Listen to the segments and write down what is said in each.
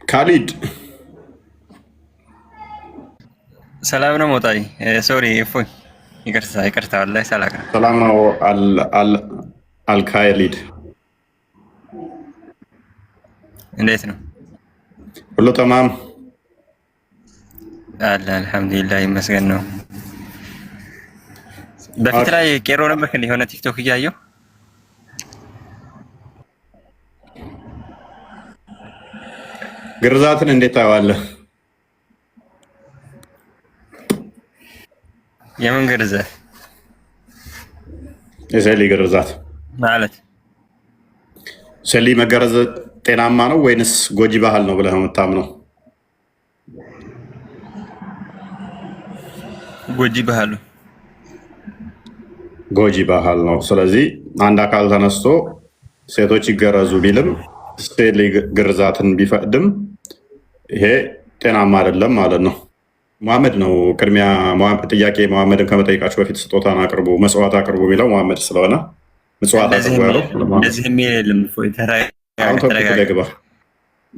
ካሊድ ሰላም ነው ሞጣይ ሶሪ እፎይ ይቅርታ ወላሂ ሰላም ነው። ሰላም ነው አልካሊድ እንዴት ነው? ሁሉ ተማም አለ አልሐምዱሊላህ ይመስገን ነው። በፊት ላይ ቄሮ ነበር እንደ የሆነ ቲክቶክ እያየሁ ግርዛትን እንዴት ታየዋለህ? የምን ግርዛት? የሰሊ ግርዛት ማለት ሰሊ መገረዝ ጤናማ ነው ወይንስ ጎጂ ባህል ነው ብለህ ነው የምታምነው? ጎጂ ባህል ነው። ስለዚህ አንድ አካል ተነስቶ ሴቶች ይገረዙ ቢልም ሰሊ ግርዛትን ቢፈቅድም ይሄ ጤናማ አይደለም ማለት ነው። መሐመድ ነው ቅድሚያ ጥያቄ መሐመድን ከመጠይቃችሁ በፊት ስጦታን አቅርቡ፣ መስዋዕት አቅርቡ የሚለው መሐመድ ስለሆነ መስዋዕት አቅርቡ ያለው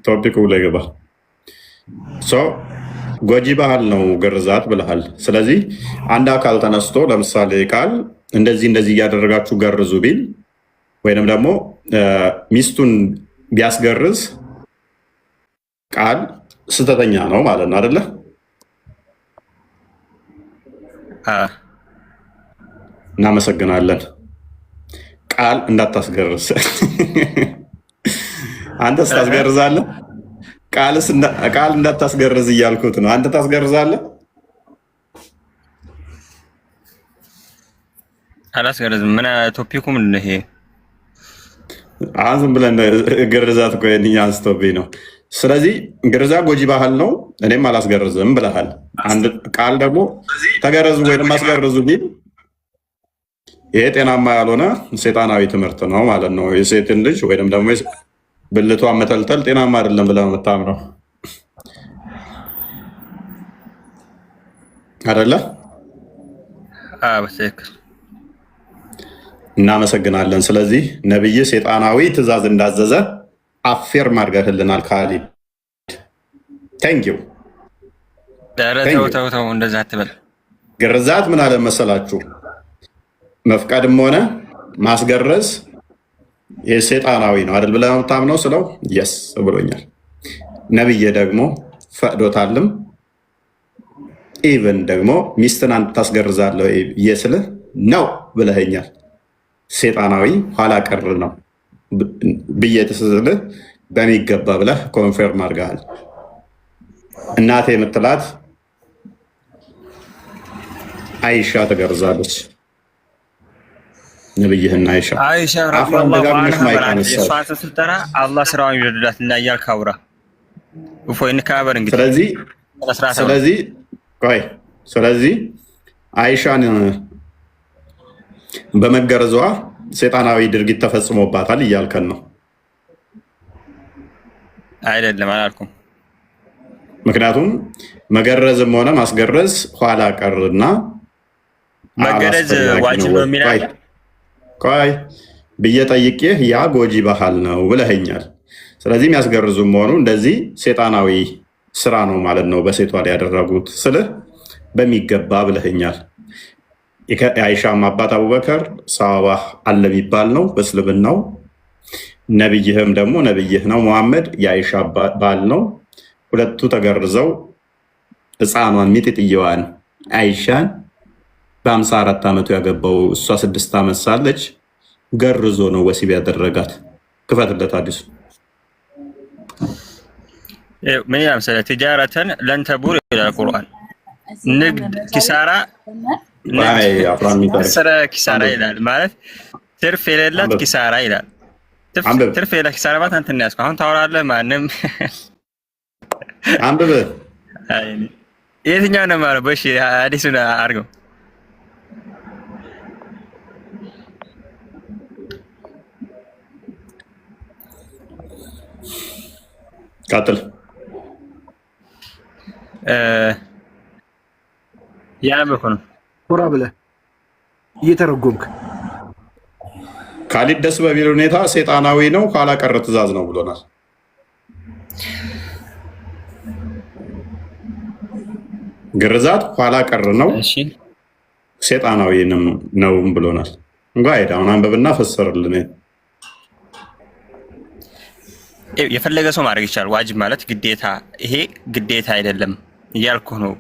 ቶፒኩ ላይ ግባ። ጎጂ ባህል ነው ግርዛት ብለሃል። ስለዚህ አንድ አካል ተነስቶ ለምሳሌ ቃል እንደዚህ እያደረጋችሁ ገርዙ ቢል ወይንም ደግሞ ሚስቱን ቢያስገርዝ ቃል ስተተኛ ነው ማለት ነው አይደለ? እናመሰግናለን። ቃል እንዳታስገርዝ። አንተስ ታስገርዛለህ? ቃል እንዳታስገርዝ እያልኩት ነው። አንተ ታስገርዛለህ? አላስገርዝም። ምን ቶፒኩ ምንድን ነው ይሄ? አሁን ዝም ብለን ግርዛት እኮ አንስቶብኝ ነው። ስለዚህ ግርዛት ጎጂ ባህል ነው፣ እኔም አላስገርዝም ብለሃል። አንድ ቃል ደግሞ ተገረዙ ወይም አስገርዙ ቢል ይሄ ጤናማ ያልሆነ ሴጣናዊ ትምህርት ነው ማለት ነው። የሴትን ልጅ ወይም ደግሞ ብልቷን መተልተል ጤናማ አይደለም ብለህ ነው የምታምነው አይደለ? በትክክል እናመሰግናለን። ስለዚህ ነብይ ሴጣናዊ ትእዛዝ እንዳዘዘ አፌርም አድርገህልናል ካሊድ። ቴንኪው። ተው እንደዛ አትበል። ግርዛት ምን አለ መሰላችሁ? መፍቀድም ሆነ ማስገረዝ የሴጣናዊ ነው አይደል ብለህ ነው የምታምነው ስለው የስ ብሎኛል። ነብይ ደግሞ ፈቅዶታልም። ኢቨን ደግሞ ሚስትን አንተ ታስገርዛለህ ስልህ ነው ብለኸኛል። ሴጣናዊ ኋላ ቀር ነው ብዬ ትስልህ በሚገባ ብለህ ኮንፌርም አድርገሃል። እናቴ የምትላት አይሻ ተገርዛለች። ነብይህና አይሻ ስልጠና አላህ ስራውን ይወደዳት እና እያልክ አውራ እፎይ እንከባበር። እንግዲህ ስለዚህ አይሻን በመገረዟ ሴጣናዊ ድርጊት ተፈጽሞባታል እያልከን ነው? አይደለም አላልኩም። ምክንያቱም መገረዝም ሆነ ማስገረዝ ኋላ ቀርና መገረዝ ዋጅብ ነው የሚላል ቆይ ብዬ ጠይቄህ ያ ጎጂ ባህል ነው ብለኸኛል። ስለዚህ የሚያስገርዙም ሆኑ እንደዚህ ሴጣናዊ ስራ ነው ማለት ነው በሴቷ ላይ ያደረጉት ስልህ በሚገባ ብለኸኛል። የአይሻም አባት አቡበከር ሳባህ አለ የሚባል ነው በእስልምናው። ነብይህም ደግሞ ነብይህ ነው መሐመድ የአይሻ ባል ነው። ሁለቱ ተገርዘው ህፃኗን ሚጢጥየዋን አይሻን በ54 ዓመቱ ያገባው እሷ 6 ዓመት ሳለች ገርዞ ነው ወሲብ ያደረጋት። ክፈትለት አዲሱ ምን ይላል መሰለህ? ትጃረተን ለን ተቡር ይላል ቁርአን። ንግድ ኪሳራ ኪሳራ ይላል ማለት ትርፍ የሌላት ኪሳራ ይላል። ትርፍ የሌላት ኪሳራ ማለት አንተ ነው ያዝከው። አሁን ታወራለህ ማንም አንብብ። የትኛው ነው ማለት? በሺ አዲሱን አድርገው። ቀጥል። ያነበብኩ ነው። ኮራ ብለህ እየተረጎምክ ካሊድ ደስ በሚል ሁኔታ ሴጣናዊ ነው ኋላ ቀር ትእዛዝ ነው ብሎናል። ግርዛት ኋላ ቀር ነው ሴጣናዊንም ነው ብሎናል። እንጓይዳ አሁን አንብብና ፈሰርልን። የፈለገ ሰው ማድረግ ይችላል። ዋጅብ ማለት ግዴታ፣ ይሄ ግዴታ አይደለም እያልኩ ነው።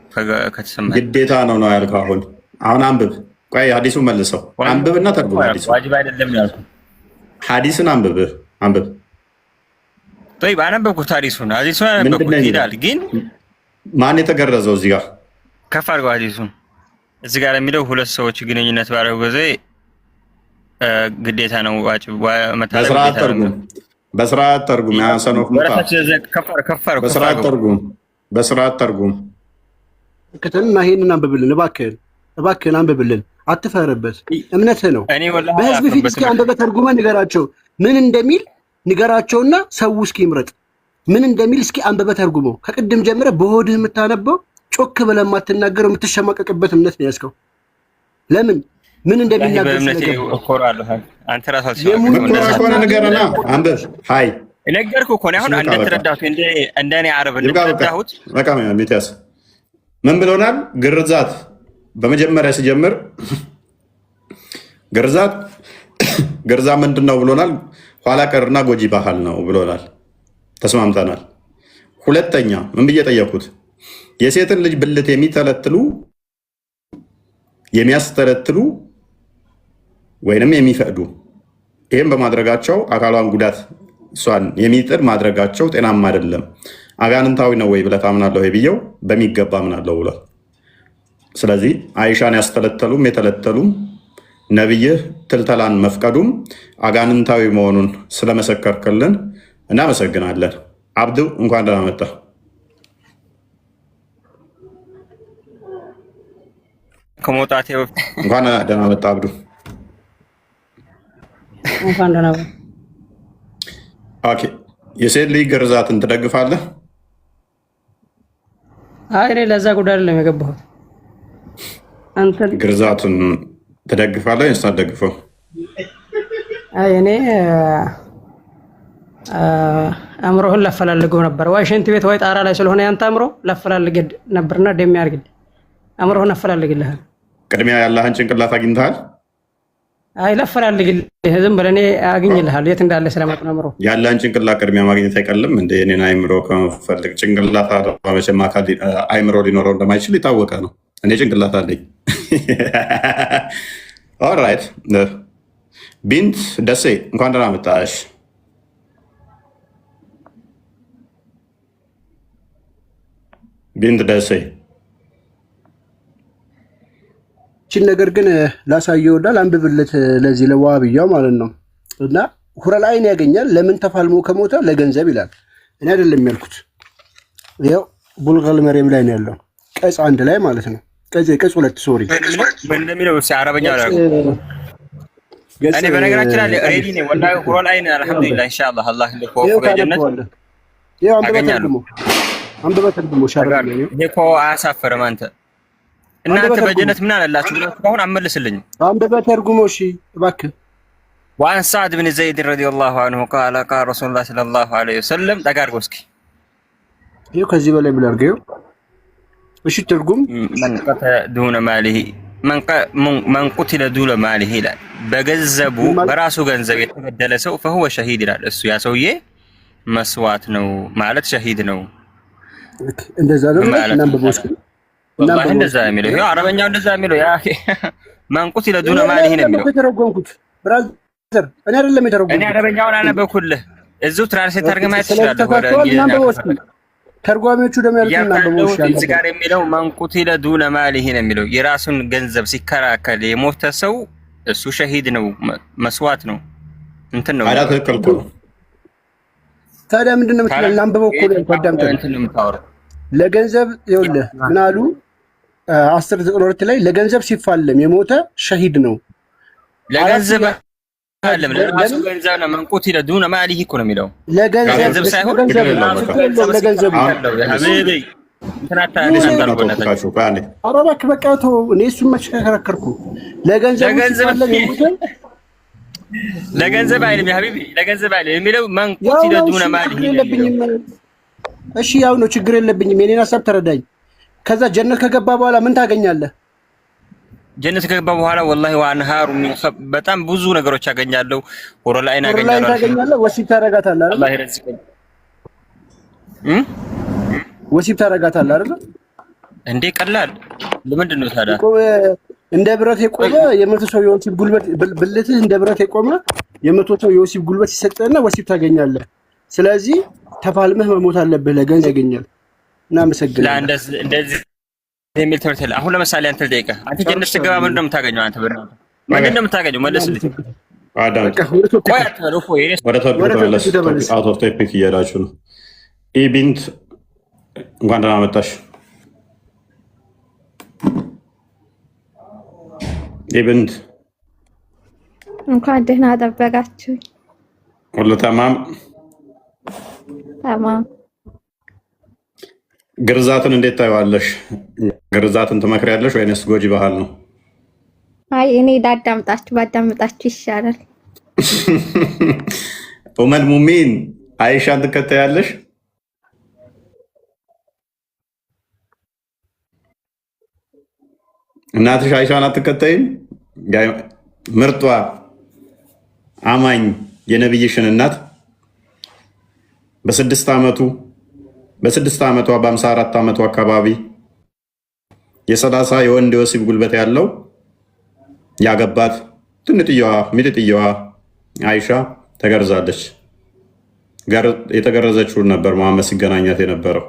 ከተሰማ ግዴታ ነው ያልከው። አሁን አንብብ። ቆይ ሐዲሱን መልሰው አንብብና ተርጉም። ሐዲሱ ዋጅብ አይደለም ያልኩ ሐዲስን አንብብ። طيب አነበብኩት ሐዲሱን አነበብኩት ይላል። ግን ማን የተገረዘው እዚህ ጋር ከፍ አድርገው ሐዲሱን እዚህ ጋር የሚለው ሁለት ሰዎች ግንኙነት ባደረጉ ጊዜ ግዴታ ነው ዋጅብ በስርዓት ተርጉም። ያሰነው በስርዓት ተርጉም ከተና ይሄንን አንብብልን እባክህን አንብብልን። አትፈርበት፣ እምነትህ ነው። በህዝብ ፊት እስኪ አንብበህ ተርጉመህ ንገራቸው ምን እንደሚል ንገራቸውና ሰው እስኪ ይምረጥ ምን እንደሚል እስኪ አንብበህ ተርጉመው። ከቅድም ጀምረህ በሆድህ የምታነበው ጮክ ብለህ የማትናገረው የምትሸማቀቅበት እምነት ነው ያዝከው። ለምን ምን እንደሚናገር አንተ ራስህ ንገረና አንብብ። ሀይ ነገርኩህ እኮ ነው። አሁን እንደተረዳሁት እንደኔ አረብ እንደተረዳሁት በቃ ሚቲያስ ምን ብሎናል? ግርዛት በመጀመሪያ ሲጀምር ግርዛት ምንድን ነው ብሎናል? ኋላ ቀርና ጎጂ ባህል ነው ብሎናል። ተስማምተናል። ሁለተኛ ምን ብዬ ጠየኩት? የሴትን ልጅ ብልት የሚያስተለትሉ ወይንም የሚፈቅዱ ይህም በማድረጋቸው አካሏን ጉዳት እሷን የሚጥር ማድረጋቸው ጤናማ አይደለም፣ አጋንንታዊ ነው ወይ ብለህ ታምናለህ ወይ ብዬው በሚገባ አምናለሁ ብሏል። ስለዚህ አይሻን ያስተለተሉም የተለተሉም ነብይህ ትልተላን መፍቀዱም አጋንንታዊ መሆኑን ስለመሰከርክልን እናመሰግናለን። አብዱ እንኳን ደህና መጣ። ከመውጣቴ እንኳን ደህና መጣ አብዱ። እንኳን ደህና መጣ። ኦኬ፣ የሴት ልጅ ግርዛትን ትደግፋለህ? አይ እኔ ለዛ ጉዳይ አይደለም የገባሁት። አንተ ግርዛቱን ትደግፋለህ ወይስ አትደግፈው? አይ እኔ አእምሮህን ላፈላልገው ነበር። ወይ ሽንት ቤት ወይ ጣራ ላይ ስለሆነ ያንተ አእምሮ ላፈላልግ ነበርና ደም ያርግል። አእምሮህን አፈላልግልህ። ቅድሚያ ያለህን ጭንቅላት አግኝተሃል? አይ ላፈላልግልህ ዝም ብለህ እኔ አግኝልሃል የት እንዳለ ስለማውቅ ነው። አእምሮ ያለህን ጭንቅላት ቅድሚያ ማግኘት አይቀልም እንደ እኔን አእምሮ ከመፈልግ ጭንቅላት መቼም አካል አእምሮ ሊኖረው እንደማይችል የታወቀ ነው። እኔ ጭንቅላት አለኝ። ኦልራይት ቢንት ደሴ እንኳን ደህና መጣሽ። ቢንት ደሴ እቺን ነገር ግን ላሳየውና ላንብብለት ለዚህ ለዋሃብያው ማለት ነው። እና ሁረል አይን ያገኛል ለምን ተፋልሞ ከሞተ ለገንዘብ ይላል። እኔ አይደለም ያልኩት፣ ያው ቡልገል መሪም ላይ ነው ያለው ቀጽ 1 ላይ ማለት ነው። ቀጽ 2 ሶሪ ምን እንደሚለው አረበኛ ላይ እኔ በነገራችን ላይ ሬዲ ነኝ ወላሂ። ሁረል አይን አልሐምዱሊላህ ኢንሻአላህ አላህ እንደኮ በጀነት ያው አንብበህ ተርጉሞ ሻራለ ነው እኮ አያሳፈርም አንተ እናንተ በጀነት ምን አላላችሁ ብላችሁ አሁን አመልስልኝ። አንብበህ ተርጉሞ እሺ እባክህ። وعن سعد بن زيد رضي الله عنه قال قال رسول الله صلى الله عليه وسلم دغارغو እስኪ ይሄ ከዚህ በላይ ብላርገው እሺ ትርጉም من قتل دون ماله من قتل دون ماله ይላል። በገንዘቡ በራሱ ገንዘብ የተገደለ ሰው فهو شهيد ይላል። እሱ ያ ሰውዬ መስዋዕት ነው ማለት ሸሂድ ነው። እንደዛ ነው እናንብበው እስኪ والله እንደዛ የሚለው ይሄ አረበኛው እንደዛ የሚለው ያ من قتل دون ماله ነው የሚለው ተረጎምኩት ብራዘር። እኔ አይደለም የተረጎምኩት፣ እኔ አረበኛውን አነበብኩልህ። እዚሁ ትራንስሌት አድርገህ ማየት ትችላለህ። ወደ ተርጓሚዎቹ ደግሞ ያሉት እናንብበው እሺ። እዚህ ጋር የሚለው من قتل دون ماله ነው የሚለው የራሱን ገንዘብ ሲከራከል የሞተ ሰው እሱ ሸሂድ ነው መስዋዕት ነው እንትን ነው አይደል? ተከልኩ ታዲያ ምንድነው የምትለው? እናንብበው እኮ ነው ታዳምጠው እንትን ነው የምታወራው። ለገንዘብ ይኸውልህ ምን አሉ 10:92 ላይ ለገንዘብ ሲፋለም የሞተ ሸሂድ ነው። ለገንዘብ አይደለም ለራሱ ገንዘብ ነው። من قتل دون ماله እኮ ነው የሚለው ለገንዘብ ሳይሆን ለገንዘብ ሀቢቢ እንትናታ ለሰንደር ጎናታችሁ ባኔ አረባክ በቃ ተው። እኔ እሱን መሸከረከርኩ ለገንዘብ ሲፋለም የሞተ ለገንዘብ አይደለም ሀቢቢ ለገንዘብ አይደለም የሚለው من قتل دون ماله እሺ ያው ነው ችግር የለብኝም። የኔን ሐሳብ ተረዳኝ። ከዛ ጀነት ከገባ በኋላ ምን ታገኛለህ? ጀነት ከገባ በኋላ ወላሂ ወአንሃሩ በጣም ብዙ ነገሮች አገኛለሁ። ወረላይን አገኛለሁ። ወሲብ ታረጋታለህ አይደል? አላህ ይረዝቀኝ። ወሲብ ታረጋታለህ አይደል? እንዴ ቀላል ለምንድን ነው ታዲያ? እንደ ብረት የቆመ የመቶ ሰው የወሲብ ጉልበት ብልትህ እንደ ብረት የቆመ የመቶ ሰው የወሲብ ጉልበት ይሰጥህና ወሲብ ታገኛለህ። ስለዚህ ተፋልመህ መሞት አለብህ። ለገንዘብ ያገኛል። እናመሰግናለን። እንደዚህ የሚል ትምህርት የለ። አሁን ለምሳሌ አንተ ልጠይቅህ፣ አንተ ጀነት ስትገባ ምንድን ነው የምታገኘው? አንተ ምንድን ነው የምታገኘው? መለስልኝ። ቆይ አትበል። ወደ ተመለስ። አውት ኦፍ ቶፒክ እየሄዳችሁ ነው። ኢቢንት እንኳን ደህና መጣሽ። ኢብንት እንኳን ደህና ጠበቃችሁ። ሁሉ ተማም ተማም። ግርዛትን እንዴት ታይዋለሽ? ግርዛትን ትመክሪያለሽ ወይንስ ጎጂ ባህል ነው? አይ እኔ ባዳምጣችሁ ይሻላል። ኡመል ሙሚን አይሻን ትከታያለሽ? እናትሽ አይሻን አትከታይም? ምርጧ አማኝ የነብይሽን እናት በ6 ዓመቷ በ54 ዓመቷ አካባቢ የ30 የወንድ የወሲብ ጉልበት ያለው ያገባት ትንጥየዋ ሚጥጥየዋ አይሻ ተገርዛለች። የተገረዘችውን ነበር መሐመድ ሲገናኛት የነበረው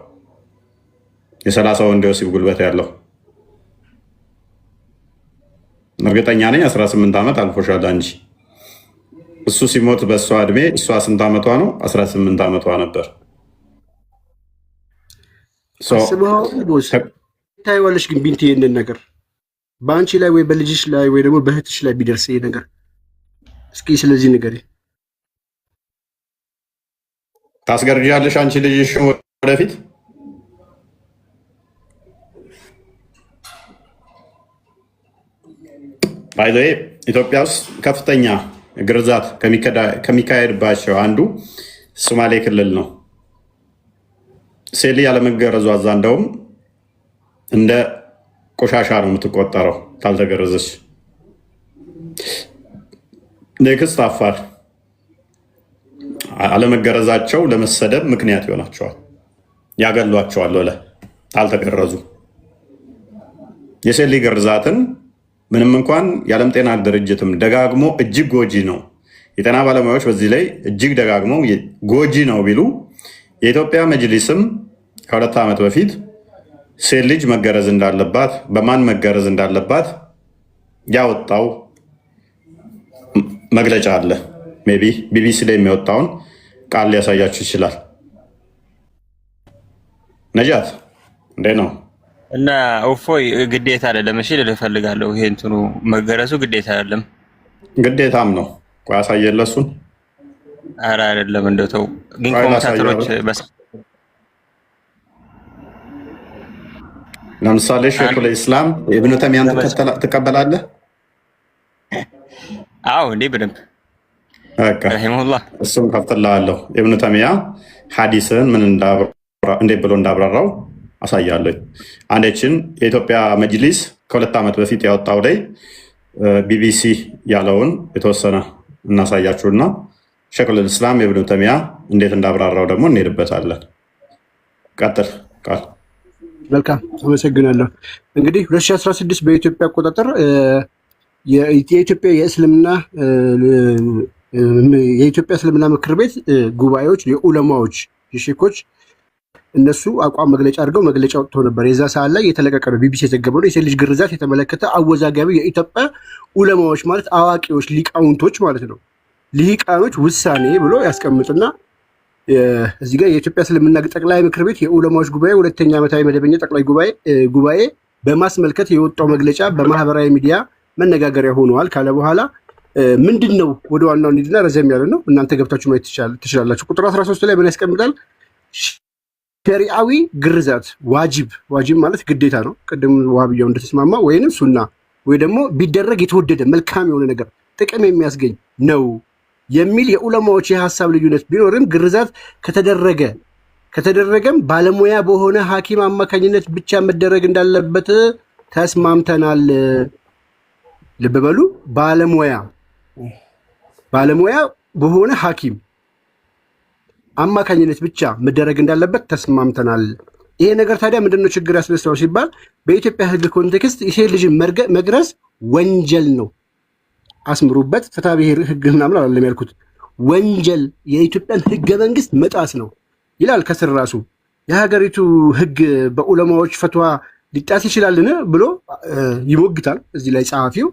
የ30 ወንድ የወሲብ ጉልበት ያለው። እርግጠኛ ነኝ 18 ዓመት አልፎሻል አንቺ። እሱ ሲሞት በእሷ እድሜ እሷ ስንት ዓመቷ ነው? 18 ዓመቷ ነበር። ታይዋለሽ ግን ቢንት ይሄንን ነገር በአንቺ ላይ ወይ በልጅሽ ላይ ወይ ደግሞ በእህትሽ ላይ ቢደርስ ይሄ ነገር እስኪ ስለዚህ ነገር ታስገርጃለሽ አንቺ ልጅሽ ወደፊት? ባይ ዘ ወይ ኢትዮጵያ ውስጥ ከፍተኛ ግርዛት ከሚካሄድባቸው አንዱ ሶማሌ ክልል ነው። ሴሊ ያለመገረዟ እዛ እንደውም እንደ ቆሻሻ ነው የምትቆጠረው ካልተገረዘች። ኔክስት አፋር አለመገረዛቸው ለመሰደብ ምክንያት ይሆናቸዋል፣ ያገሏቸዋል ወለ ካልተገረዙ። የሴሊ ግርዛትን ምንም እንኳን የዓለም ጤና ድርጅትም ደጋግሞ እጅግ ጎጂ ነው፣ የጤና ባለሙያዎች በዚህ ላይ እጅግ ደጋግመው ጎጂ ነው ቢሉ የኢትዮጵያ መጅሊስም ከ2 ዓመት በፊት ሴት ልጅ መገረዝ እንዳለባት በማን መገረዝ እንዳለባት ያወጣው መግለጫ አለ። ሜይ ቢ ቢቢሲ ላይ የሚወጣውን ቃል ሊያሳያችሁ ይችላል። ነጃት እንዴት ነው? እና እፎይ ግዴታ አይደለም። እሺ ልልህ እፈልጋለሁ። ይሄ እንትኑ መገረዙ ግዴታ አይደለም፣ ግዴታም ነው። ቆይ አሳየለ እሱን። ኧረ አይደለም እንደው ተው። ግን ኮሜንታተሮች ለምሳሌ ሼኹል ኢስላም ኢብኑ ተይሚያን ትቀበላለህ? አዎ እንዴ በደንብ ረሂመሁላህ። እሱም ከፍትልሃለሁ። ኢብኑ ተይሚያ ሐዲስን ምን እንዴት ብሎ እንዳብራራው አሳያለሁ። አንደችን የኢትዮጵያ መጅሊስ ከ2 ዓመት በፊት ያወጣው ላይ ቢቢሲ ያለውን የተወሰነ እናሳያችሁና ሼኹል ኢስላም ኢብኑ ተይሚያ እንዴት እንዳብራራው ደግሞ እንሄድበታለን። ቀጥል ቃል። መልካም አመሰግናለሁ። እንግዲህ 2016 በኢትዮጵያ አቆጣጠር የኢትዮጵያ እስልምና ምክር ቤት ጉባኤዎች፣ የኡለማዎች፣ የሼኮች እነሱ አቋም መግለጫ አድርገው መግለጫ ወጥቶ ነበር። የዛ ሰዓት ላይ የተለቀቀ ነው፣ ቢቢሲ የዘገበው ነው። የሴት ልጅ ግርዛት የተመለከተ አወዛጋቢ የኢትዮጵያ ኡለማዎች ማለት አዋቂዎች፣ ሊቃውንቶች ማለት ነው፣ ልሂቃኖች ውሳኔ ብሎ ያስቀምጥና እዚህ ጋር የኢትዮጵያ እስልምና ጠቅላይ ምክር ቤት የኡለማዎች ጉባኤ 2ኛ ዓመታዊ መደበኛ ጠቅላይ ጉባኤ በማስመልከት የወጣው መግለጫ በማህበራዊ ሚዲያ መነጋገሪያ ሆነዋል ካለ በኋላ ምንድን ነው ወደ ዋናው እንሂድና ረዘም ያለ ነው፣ እናንተ ገብታችሁ ማየት ትችላላችሁ። ቁጥር 13 ላይ ምን ያስቀምጣል? ሸሪዓዊ ግርዛት ዋጅብ ማለት ግዴታ ነው። ቅድም ዋሃብያው እንደተስማማ ወይንም ሱና ወይ ደግሞ ቢደረግ የተወደደ መልካም የሆነ ነገር ጥቅም የሚያስገኝ ነው የሚል የኡለማዎች የሀሳብ ልዩነት ቢኖርም ግርዛት ከተደረገ ከተደረገም ባለሙያ በሆነ ሐኪም አማካኝነት ብቻ መደረግ እንዳለበት ተስማምተናል። ልብ በሉ፣ ባለሙያ በሆነ ሐኪም አማካኝነት ብቻ መደረግ እንዳለበት ተስማምተናል። ይሄ ነገር ታዲያ ምንድነው ችግር ያስነሳው ሲባል በኢትዮጵያ ሕግ ኮንቴክስት የሴት ልጅ መግረዝ ወንጀል ነው። አስምሩበት። ፍትሐ ብሔር ሕግ ምናምን አላለም ያልኩት፣ ወንጀል የኢትዮጵያን ሕገ መንግስት መጣስ ነው ይላል ከስር ራሱ። የሀገሪቱ ሕግ በዑለማዎች ፈትዋ ሊጣስ ይችላልን ብሎ ይሞግታል እዚህ ላይ ጸሐፊው።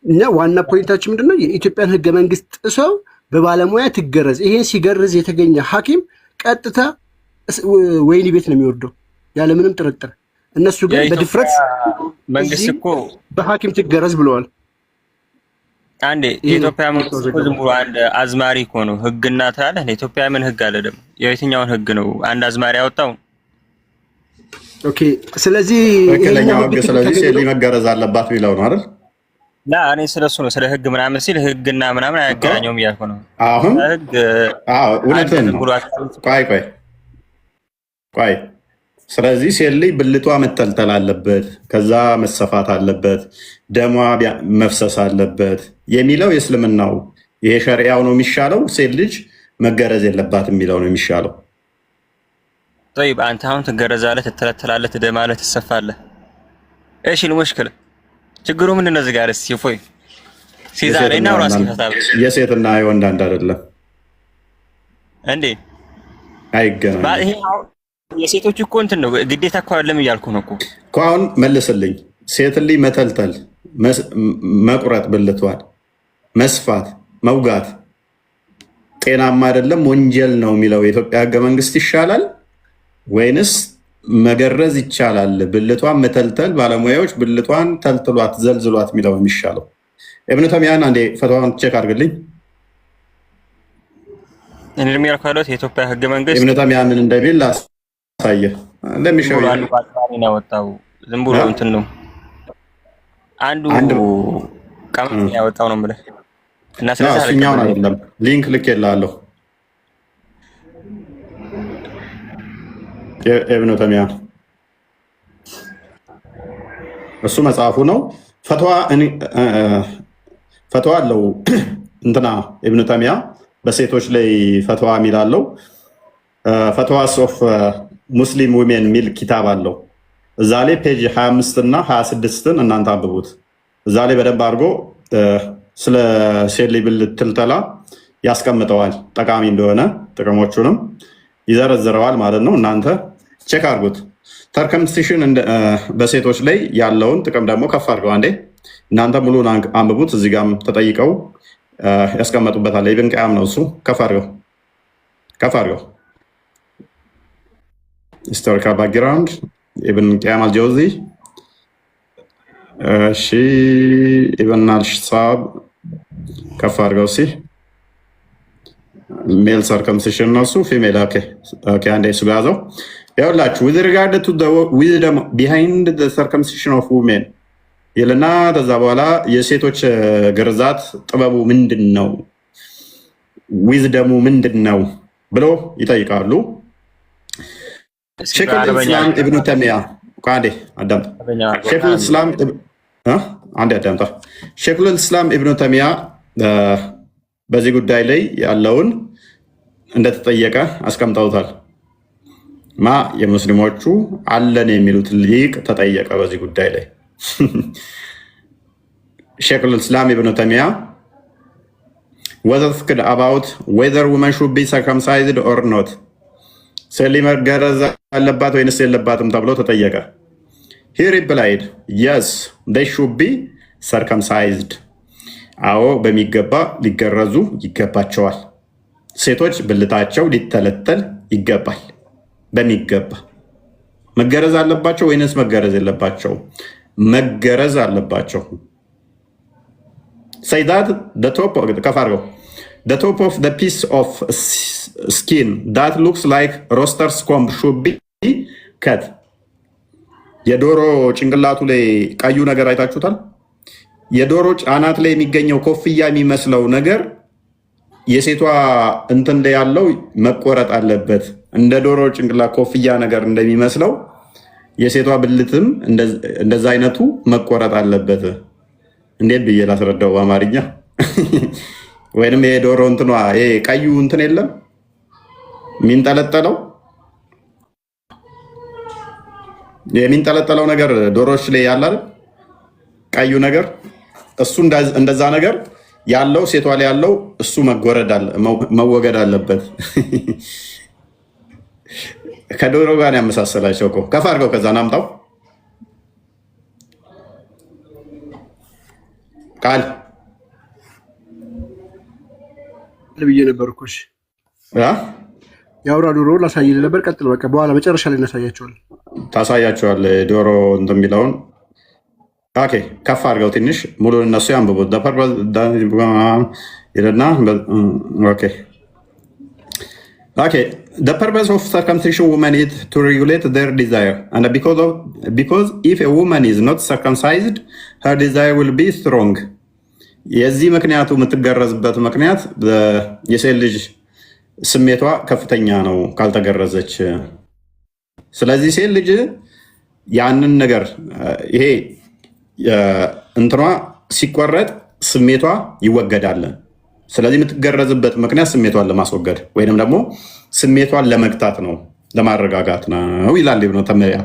እና ዋና ፖይንታችን ምንድነው? የኢትዮጵያን ሕገ መንግስት ጥሰው በባለሙያ ትገረዝ። ይሄን ሲገርዝ የተገኘ ሐኪም ቀጥታ ወህኒ ቤት ነው የሚወርደው ያለምንም ጥርጥር። እነሱ ግን በድፍረት መንግስት እኮ በሐኪም ትገረዝ ብለዋል። አንዴ የኢትዮጵያ መንግስት እኮ ዝም ብሎ አንድ አዝማሪ እኮ ነው ህግና ታያለህ። የኢትዮጵያ ምን ህግ አለ ደግሞ? የየትኛውን ህግ ነው አንድ አዝማሪ ያወጣው? ኦኬ፣ ስለዚህ ትክክለኛው ህግ ስለዚህ ሴት መገረዝ አለባት ቢለው ነው አይደል? ላ እኔ ስለሱ ነው ስለ ህግ ምናምን ሲል ህግና ምናምን አያገናኘውም እያልኩ ነው። አሁን ህግ እውነትህን ነው። ቆይ ስለዚህ ሴት ልጅ ብልቷ መጠልጠል አለበት፣ ከዛ መሰፋት አለበት፣ ደሟ መፍሰስ አለበት የሚለው የእስልምናው ይሄ ሸሪዓው ነው የሚሻለው? ሴት ልጅ መገረዝ የለባትም የሚለው ነው የሚሻለው? طيب አንተ አሁን ትገረዛለህ፣ ትተለተላለህ፣ ትደማለህ፣ ትሰፋለህ። እሺ ልሙሽክል ችግሩ ምንድን ነው? እዚህ ጋር እስኪ እፎይ ሲዛሬና ወራስ ከታብ የሴትና የወንድ አንድ አይደለም እንዴ? አይገናኝም። የሴቶች እኮ እንትን ነው ግዴታ እኮ አይደለም እያልኩ ነው እኮ። አሁን መልስልኝ። ሴት ልጅ መተልተል፣ መቁረጥ፣ ብልቷን መስፋት፣ መውጋት ጤናማ አይደለም ወንጀል ነው የሚለው የኢትዮጵያ ሕገ መንግስት ይሻላል ወይንስ መገረዝ ይቻላል? ብልቷን መተልተል ባለሙያዎች ብልቷን ተልትሏት ዘልዝሏት የሚለው የሚሻለው? ኢብኑ ተይሚያን አንዴ ፈትዋውን ቼክ አድርግልኝ። እኔም ያልኳለት የኢትዮጵያ ሕገ መንግስት ኢብኑ ተይሚያን ምን እንደሚል ላሳየህ። ለሚሻው አንዱ ቋጣሪ ነው ያወጣው። ዝም ብሎ እንትን ነው አንዱ ቀመት ያወጣው ነው ማለት እና ስለዚህ እሱኛውን አይደለም ሊንክ ልኬልሃለሁ። ኢብኑ ተይሚያን እሱ መጽሐፉ ነው። ፈትዋ አለው እንትና ኢብኑ ተይሚያ በሴቶች ላይ ፈትዋ የሚላለው ፈትዋስ ኦፍ ሙስሊም ዊሜን ሚል ኪታብ አለው። እዛ ላይ ፔጅ 25 እና 26ን እናንተ አንብቡት። እዛ ላይ በደንብ አድርጎ ስለ ሴት ልጅ ብልት ትልተላ ያስቀምጠዋል። ጠቃሚ እንደሆነ ጥቅሞቹንም ይዘረዝረዋል ማለት ነው። እናንተ ቼክ አድርጉት። ተርከምስቲሽን በሴቶች ላይ ያለውን ጥቅም ደግሞ ከፍ አድርገው አንዴ እናንተ ሙሉን አንብቡት። እዚህ ጋርም ተጠይቀው ያስቀመጡበታል። ኢብን ቀያም ነው እሱ። ከፍ አድርገው ሂስቶሪካል ባክግራውንድ ኢብን ቀያም አልጀውዚ። እሺ ኢብን አልሽሳብ ከፍ አድርገው ሲ ሜል ሰርከምሲሽን ነው እሱ። ፊሜል ኦኬ አንዴ እሱ ጋር ያዘው። ያውላችሁ with regard to the wisdom behind the circumcision of women ይልና ከዛ በኋላ የሴቶች ግርዛት ጥበቡ ምንድን ነው፣ ዊዝደሙ ምንድን ነው ብሎ ይጠይቃሉ። ሼኹል ኢስላም ኢብኑ ተይሚያ አንዴ አዳምጣ። ሼኹል ኢስላም ኢብኑ ተይሚያ በዚህ ጉዳይ ላይ ያለውን እንደተጠየቀ አስቀምጠውታል። የሙስሊሞቹ አለን የሚሉት ሊቅ ተጠየቀ በዚህ ጉዳይ ላይ። ሼኹል ኢስላም ኢብኑ ተይሚያ was asked about whether women should be circumcised or not ሴት ልጅ መገረዝ አለባት ወይንስ የለባትም ተብሎ ተጠየቀ። he replied yes they should be circumcised አዎ በሚገባ ሊገረዙ ይገባቸዋል። ሴቶች ብልታቸው ሊተለተል ይገባል። በሚገባ መገረዝ አለባቸው ወይንስ መገረዝ የለባቸው? መገረዝ አለባቸው። say that the top of the piece of skin that looks like rooster's comb should be cut የዶሮ ጭንቅላቱ ላይ ቀዩ ነገር አይታችሁታል? የዶሮ አናት ላይ የሚገኘው ኮፍያ የሚመስለው ነገር የሴቷ እንትን ላይ ያለው መቆረጥ አለበት። እንደ ዶሮ ጭንቅላት ኮፍያ ነገር እንደሚመስለው የሴቷ ብልትም እንደዛ አይነቱ መቆረጥ አለበት። እንዴት ብዬ ላስረዳው በአማርኛ? ወይንም የዶሮ እንትኗ ይሄ ቀዩ እንትን የለም የሚንጠለጠለው ነገር ዶሮዎች ላይ ያለ አይደል? ቀዩ ነገር እሱ እንደዛ ነገር ያለው ሴቷ ላይ ያለው እሱ መወገድ አለበት። ከዶሮ ጋር ያመሳሰላቸው እኮ ከፍ አድርገው ከዛ ናምጣው ቃል ብዬ ነበርኩሽ። የአውራ ዶሮ ላሳይል ነበር። ቀጥል በቃ በኋላ መጨረሻ ላይ ታሳያቸዋል። ዶሮ እንደሚለውን ኦኬ፣ ከፍ አድርገው ትንሽ ሙሉን እነሱ ያንብቡት። Okay, the purpose of circumcision women is to regulate their desire, and because if a woman is not circumcised, her desire will be strong. የዚህ ምክንያቱ የምትገረዝበት ምክንያት የሴት ልጅ ስሜቷ ከፍተኛ ነው ካልተገረዘች። ስለዚህ ሴት ልጅ ያንን ነገር ይሄ እንትኗ ሲቆረጥ ስሜቷ ይወገዳል። ስለዚህ የምትገረዝበት ምክንያት ስሜቷን ለማስወገድ ወይንም ደግሞ ስሜቷን ለመግታት ነው፣ ለማረጋጋት ነው ይላል ኢብኑ ተይሚያ።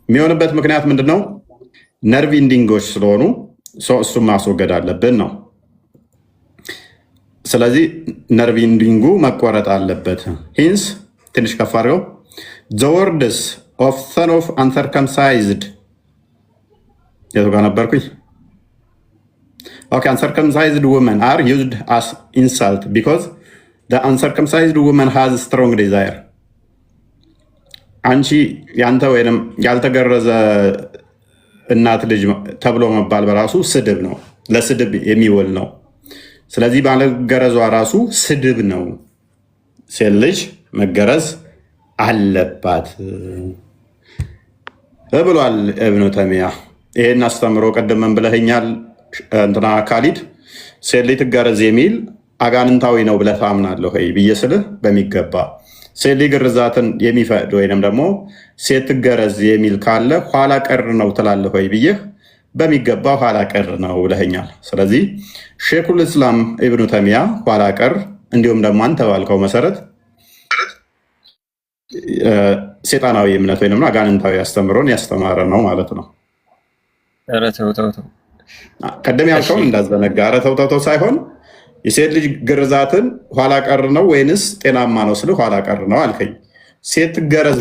የሚሆንበት ምክንያት ምንድነው? ነርቭ ኢንዲንጎች ስለሆኑ እሱም ማስወገድ አለብን ነው። ስለዚህ ነርቭ ኢንዲንጉ መቆረጥ አለበት። ሂንስ ትንሽ ከፍ አድርገው the words of son of uncircumcised የቱ ጋር ነበርኩኝ? Okay, uncircumcised women are used as insult because the uncircumcised woman has strong desire. አንቺ ያንተ ወይንም ያልተገረዘ እናት ልጅ ተብሎ መባል በራሱ ስድብ ነው፣ ለስድብ የሚውል ነው። ስለዚህ ባለገረዟ ራሱ ስድብ ነው። ሴት ልጅ መገረዝ አለባት ብሏል ኢብኑ ተይሚያ። ይሄን አስተምሮ ቀደም ብለኸኛል እንትና ካሊድ። ሴት ልጅ ትገረዝ የሚል አጋንንታዊ ነው ብለህ ታምናለህ ወይ ብዬ ስልህ በሚገባ ሴት ልጅ ግርዛትን የሚፈቅድ ወይንም ደግሞ ሴት ትገረዝ የሚል ካለ ኋላ ቀር ነው ትላለህ ወይ ብዬህ በሚገባ ኋላ ቀር ነው ብለኸኛል። ስለዚህ ሼኹል እስላም ኢብኑ ተይሚያ ኋላ ቀር እንዲሁም ደግሞ አንተ ባልከው መሰረት ሴጣናዊ እምነት ወይንም አጋንንታዊ አስተምሮን ያስተማረ ነው ማለት ነው። ኧረ ተው ተው ተው፣ ቀደም ያልከውን እንዳዘነጋ። ኧረ ተው ተው ሳይሆን የሴት ልጅ ግርዛትን ኋላ ቀር ነው ወይንስ ጤናማ ነው ስልህ ኋላ ቀር ነው አልከኝ። ሴት ትገረዝ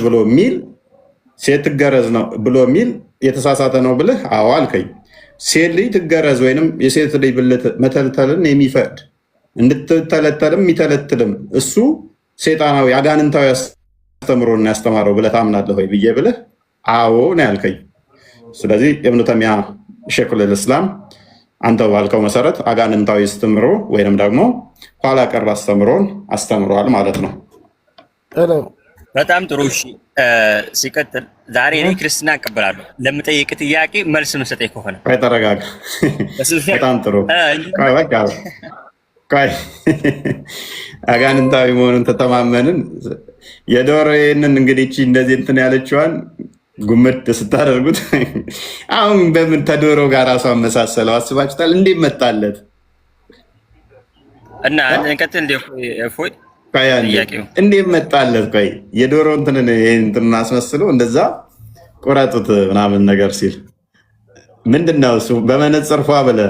ብሎ የሚል የተሳሳተ ነው ብልህ አዎ አልከኝ። ሴት ልጅ ትገረዝ ወይንም የሴት ልጅ ብልት መተልተልን የሚፈቅድ እንድትተለተልም የሚተለትልም እሱ ሴጣናዊ አጋንንታዊ አስተምሮን ያስተማረው ብለህ ታምናለህ ወይ ብዬ ብልህ አዎ ነው ያልከኝ። ስለዚህ ኢብኑ ተይሚያ ሼኹል እስላም አንተ ባልከው መሰረት አጋንንታዊ አስተምሮ ወይንም ደግሞ ኋላ ቀር አስተምሮን አስተምሯል ማለት ነው። በጣም ጥሩ። እሺ ሲቀጥል ዛሬ እኔ ክርስትና እቀበላለሁ ለምጠይቅ ጥያቄ መልስ መስጠት ከሆነ ተረጋጋ። በጣም ጥሩ። ቆይ አጋንንታዊ መሆኑን ተተማመንን። የዶሮዬንን እንግዲህ እንደዚህ እንትን ያለችዋን ጉምት ስታደርጉት አሁን በምን ተዶሮ ጋር ራሱ አመሳሰለው አስባችሁታል? እንዴት መጣለት እና እንቀጥል እፎይ እንዴት መጣለት? ቆይ የዶሮ እንትን አስመስሎ እንደዛ ቆረጡት ምናምን ነገር ሲል ምንድነው እሱ? በመነጽር ፏ ብለ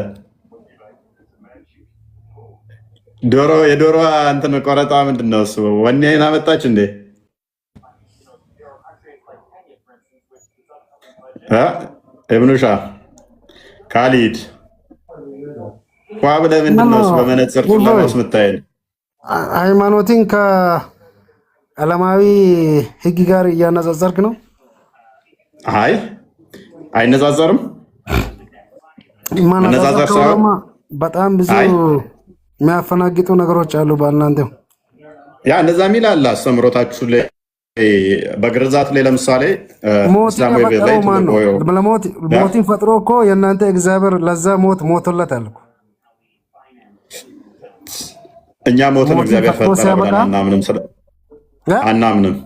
የዶሮዋ እንትን ቆረጣ ምንድነው እሱ? ወኔን አመጣች እንዴ? እብኑሻ ካሊድ ፏ ብለህ ምንድነው እሱ? በመነጽር ለማስ ምታየል ሃይማኖትን ከዓለማዊ ሕግ ጋር እያነጻጸርክ ነው? አይ አይነጻጸርም። በጣም ብዙ የሚያፈናግጡ ነገሮች አሉ በእናንተ። ያ እንደዛ የሚል አለ አስተምሮታችሁ ላይ በግርዛት ላይ ለምሳሌ ሞትን ፈጥሮ እኮ የእናንተ እግዚአብሔር ለዛ ሞት ሞቶለታል እኮ። እኛ ሞትን እግዚአብሔር ፈጠረ ብለን አናምንም። አናምንም።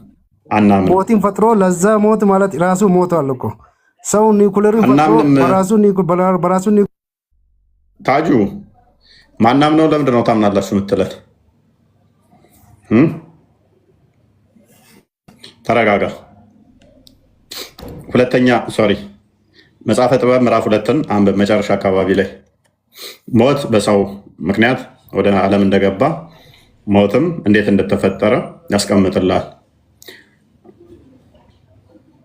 ሞትን ፈጥሮ ለዛ ሞት ማለት ራሱ ሞቷል እኮ ሰው ኒኩለርን ፈጥሮ በራሱ ታጁ ማናምነው ለምንድን ነው ታምናላችሁ የምትለት? ተረጋጋ። ሁለተኛ መጽሐፈ ጥበብ ምዕራፍ 2ን አንብብ። መጨረሻ አካባቢ ላይ ሞት በሰው ምክንያት ወደ ዓለም እንደገባ ሞትም እንዴት እንደተፈጠረ ያስቀምጥላል።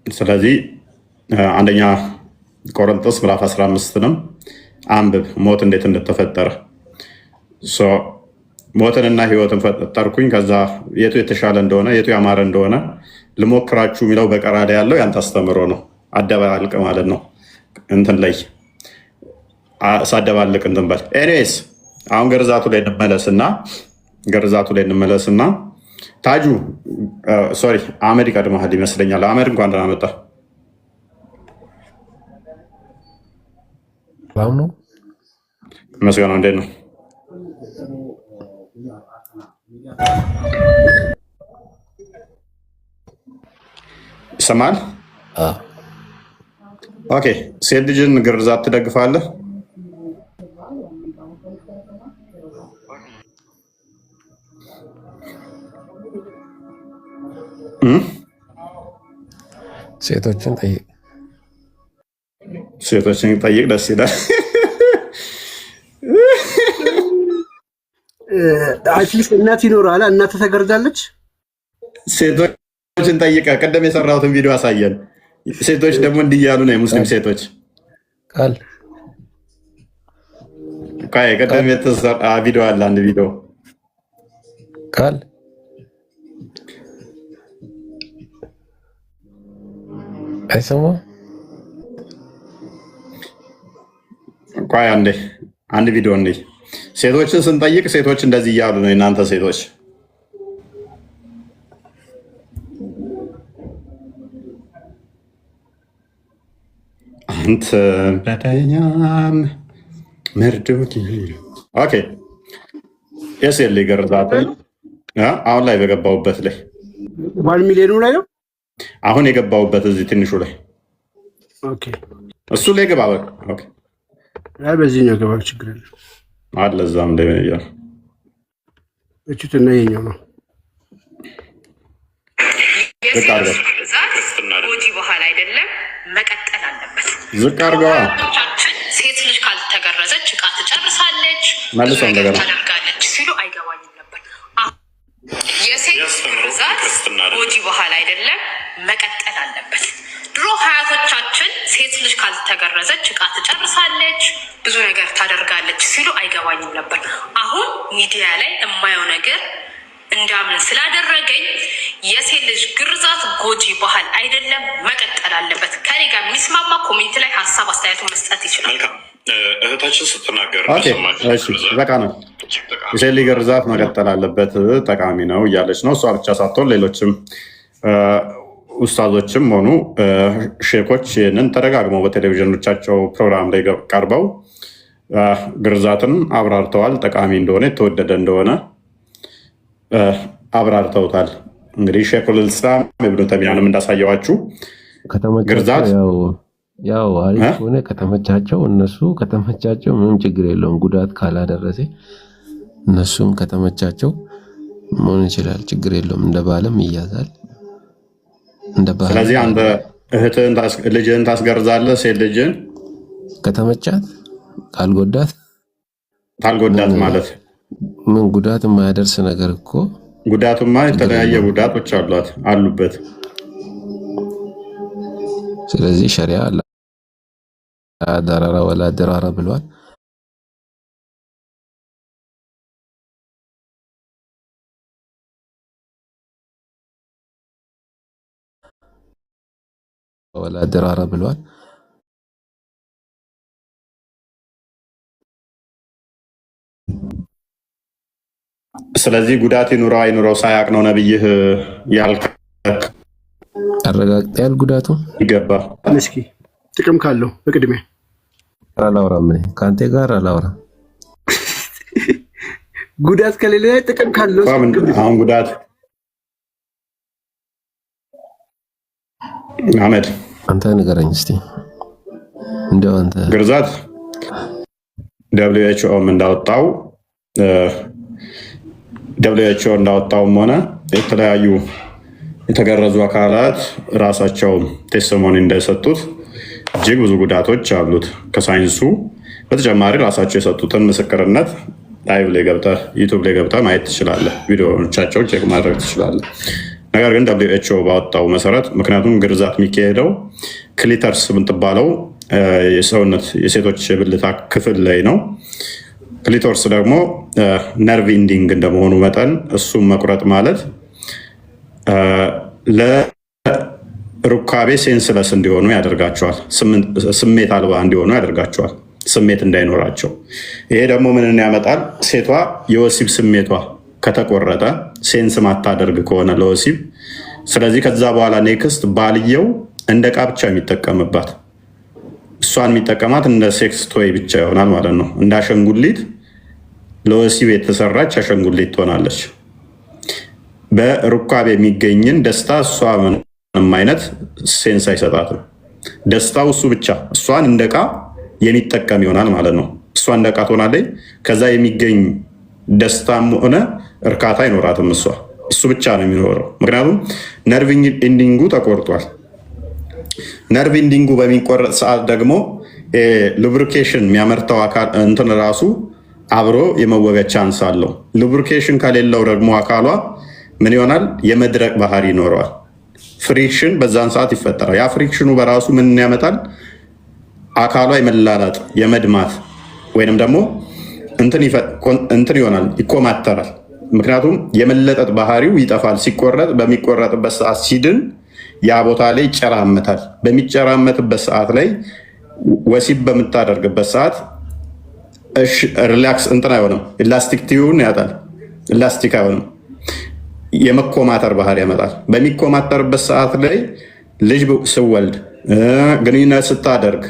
ስለዚህ አንደኛ ቆሮንቶስ ምዕራፍ 15ንም አንብብ፣ ሞት እንዴት እንደተፈጠረ። ሞትንና ሕይወትን ፈጠርኩኝ፣ ከዛ የቱ የተሻለ እንደሆነ የቱ ያማረ እንደሆነ ልሞክራችሁ የሚለው በቀራዳ ያለው ያንተ አስተምሮ ነው። አደባልቅ ማለት ነው። እንትን ላይ ሳደባልቅ እንትን በል። ኤኒዌይስ አሁን ግርዛቱ ላይ እንመለስና ታጁ አህመድ ይቀድመሃል ይመስለኛል። አህመድ እንኳን ደህና መጣ። መስገነው እንዴት ነው? ይሰማል? ኦኬ። ሴት ልጅን ግርዛት ትደግፋለህ? ሴቶችን ጠይቅ። ደስ ይላል። አትሊስት እናት ይኖራል። እናት ተገርዛለች። ሴቶችን ጠይቀ። ቅድም የሰራሁትን ቪዲዮ አሳየን። ሴቶች ደግሞ እንዲህ እያሉ ነው። የሙስሊም ሴቶች ቅድም የተሰራ ቪዲዮ አለ። አንድ ቪዲዮ አይሰማም። አንድ ቪዲዮ ሴቶችን ስንጠይቅ ሴቶች እንደዚህ እያሉ ነው። የእናንተ ሴቶች አንተ በደኛም መርዶኪ ኦኬ። የሴት ልጅ ግርዛት አሁን ላይ በገባሁበት ላይ 1 ሚሊዮኑ ላይ ነው አሁን የገባሁበት እዚህ ትንሹ ላይ እሱ ላይ ገባ። በዚህኛው ገባ። ችግር የለም አለ እዛም ላይ ያለው እችትና የኛው ነው። ጎጂ ባህል አይደለም፣ መቀጠል አለበት። ዝቅ አድርገዋ። ሴት ልጅ ካልተገረዘች ዕቃ ትጨርሳለች፣ ታደርጋለች ሲሉ አይገባኝም ነበር። የሴት ግርዛት ጎጂ ባህል አይደለም፣ መቀጠል አለበት። ድሮ ሀያቶቻችን ሴት ልጅ ካልተገረዘች ዕቃ ትጨርሳለች፣ ብዙ ነገር ታደርጋለች ሲሉ አይገባኝም ነበር። አሁን ሚዲያ ላይ የማየው ነገር እንዳምን ስላደረገኝ የሴት ልጅ ግርዛት ጎጂ ባህል አይደለም፣ መቀጠል አለበት። ከኔ ጋር የሚስማማ ኮሜንት ላይ ሀሳብ አስተያየቱን መስጠት ይችላል። እህታችን ስትናገር በቃ ነው። የሴት ልጅ ግርዛት መቀጠል አለበት፣ ጠቃሚ ነው እያለች ነው። እሷ ብቻ ሳትሆን ሌሎችም ኡስታዞችም ሆኑ ሼኮች ይህንን ተደጋግመው በቴሌቪዥኖቻቸው ፕሮግራም ላይ ቀርበው ግርዛትን አብራርተዋል። ጠቃሚ እንደሆነ የተወደደ እንደሆነ አብራርተውታል። እንግዲህ ሼኹል ኢስላም ኢብኑ ተይሚያንም እንዳሳየዋችሁ ግርዛት ያው አሪፍ ሆነ ከተመቻቸው እነሱ ከተመቻቸው ምንም ችግር የለውም። ጉዳት ካላደረሰ እነሱም ከተመቻቸው መሆን ይችላል፣ ችግር የለውም። እንደ ባለም ይያዛል። ስለዚህ አንተ ልጅህን ታስገርዛለህ? ሴት ልጅህን ከተመቻት ካልጎዳት ማለት ምን ጉዳት የማያደርስ ነገር እኮ ጉዳቱማ የተለያየ ጉዳቶች አሉበት። ስለዚህ ሸሪዓ ላ ዳራራ ወላ ድራራ ብሏል። ወላ ድራራ ብሏል። ስለዚህ ጉዳት ይኑረው አይኑረው ሳያቅ ነው ነብይህ ያልክ አረጋግጠያል። ጉዳቱ ይገባ እስኪ ጥቅም ካለው በቅድሚያ አላወራም። ከአንተ ጋር አላወራም። ጉዳት ከሌለ ጥቅም ካለው አሁን አህመድ አንተ ንገረኝ እስቲ እንደው አንተ ግርዛት WHO እንዳወጣው WHO እንዳወጣውም ሆነ የተለያዩ የተገረዙ አካላት ራሳቸው ቴስቲሞኒ እንደሰጡት እጅግ ብዙ ጉዳቶች አሉት። ከሳይንሱ በተጨማሪ ራሳቸው የሰጡትን ምስክርነት ላይቭ ላይ ገብተህ ዩቲዩብ ላይ ገብተህ ማየት ትችላለህ። ቪዲዮዎቻቸው ቼክ ማድረግ ትችላለህ። ነገር ግን WHO ባወጣው መሰረት ምክንያቱም ግርዛት የሚካሄደው ክሊተርስ የምትባለው የሰውነት የሴቶች የብልታ ክፍል ላይ ነው። ክሊቶርስ ደግሞ ነርቭ ኢንዲንግ እንደመሆኑ መጠን እሱም መቁረጥ ማለት ለሩካቤ ሴንስለስ እንዲሆኑ ያደርጋቸዋል። ስሜት አልባ እንዲሆኑ ያደርጋቸዋል። ስሜት እንዳይኖራቸው። ይሄ ደግሞ ምንን ያመጣል? ሴቷ የወሲብ ስሜቷ ከተቆረጠ ሴንስ ማታደርግ ከሆነ ለወሲብ፣ ስለዚህ ከዛ በኋላ ኔክስት ባልየው እንደ ዕቃ ብቻ የሚጠቀምባት እሷን የሚጠቀማት እንደ ሴክስ ቶይ ብቻ ይሆናል ማለት ነው። እንደ አሸንጉሊት ለወሲብ የተሰራች አሸንጉሊት ትሆናለች። በሩካቤ የሚገኝን ደስታ እሷ ምንም አይነት ሴንስ አይሰጣትም። ደስታው እሱ ብቻ እሷን እንደ ዕቃ የሚጠቀም ይሆናል ማለት ነው። እሷ እንደ ዕቃ ትሆናለች። ከዛ የሚገኝ ደስታም ሆነ እርካታ አይኖራትም። እሱ ብቻ ነው የሚኖረው። ምክንያቱም ነርቭ ኢንዲንጉ ተቆርጧል። ነርቭ ኢንዲንጉ በሚቆረጥ ሰዓት ደግሞ ሉብሪኬሽን የሚያመርተው አካል እንትን ራሱ አብሮ የመወቢያ ቻንስ አለው። ሉብሪኬሽን ከሌለው ደግሞ አካሏ ምን ይሆናል? የመድረቅ ባህሪ ይኖረዋል። ፍሪክሽን በዛን ሰዓት ይፈጠራል። ያ ፍሪክሽኑ በራሱ ምን ያመጣል? አካሏ የመላላጥ የመድማት ወይንም ደግሞ እንትን ይሆናል፣ ይኮማተራል። ምክንያቱም የመለጠጥ ባህሪው ይጠፋል። ሲቆረጥ በሚቆረጥበት ሰዓት ሲድን ያ ቦታ ላይ ይጨራመታል። በሚጨራመትበት ሰዓት ላይ ወሲብ በምታደርግበት ሰዓት ሪላክስ እንትን አይሆንም፣ ኢላስቲክ ቲዩን ያጣል። ኢላስቲክ አይሆንም፣ የመኮማተር ባህሪ ያመጣል። በሚኮማተርበት ሰዓት ላይ ልጅ ስወልድ ግንኙነት ስታደርግ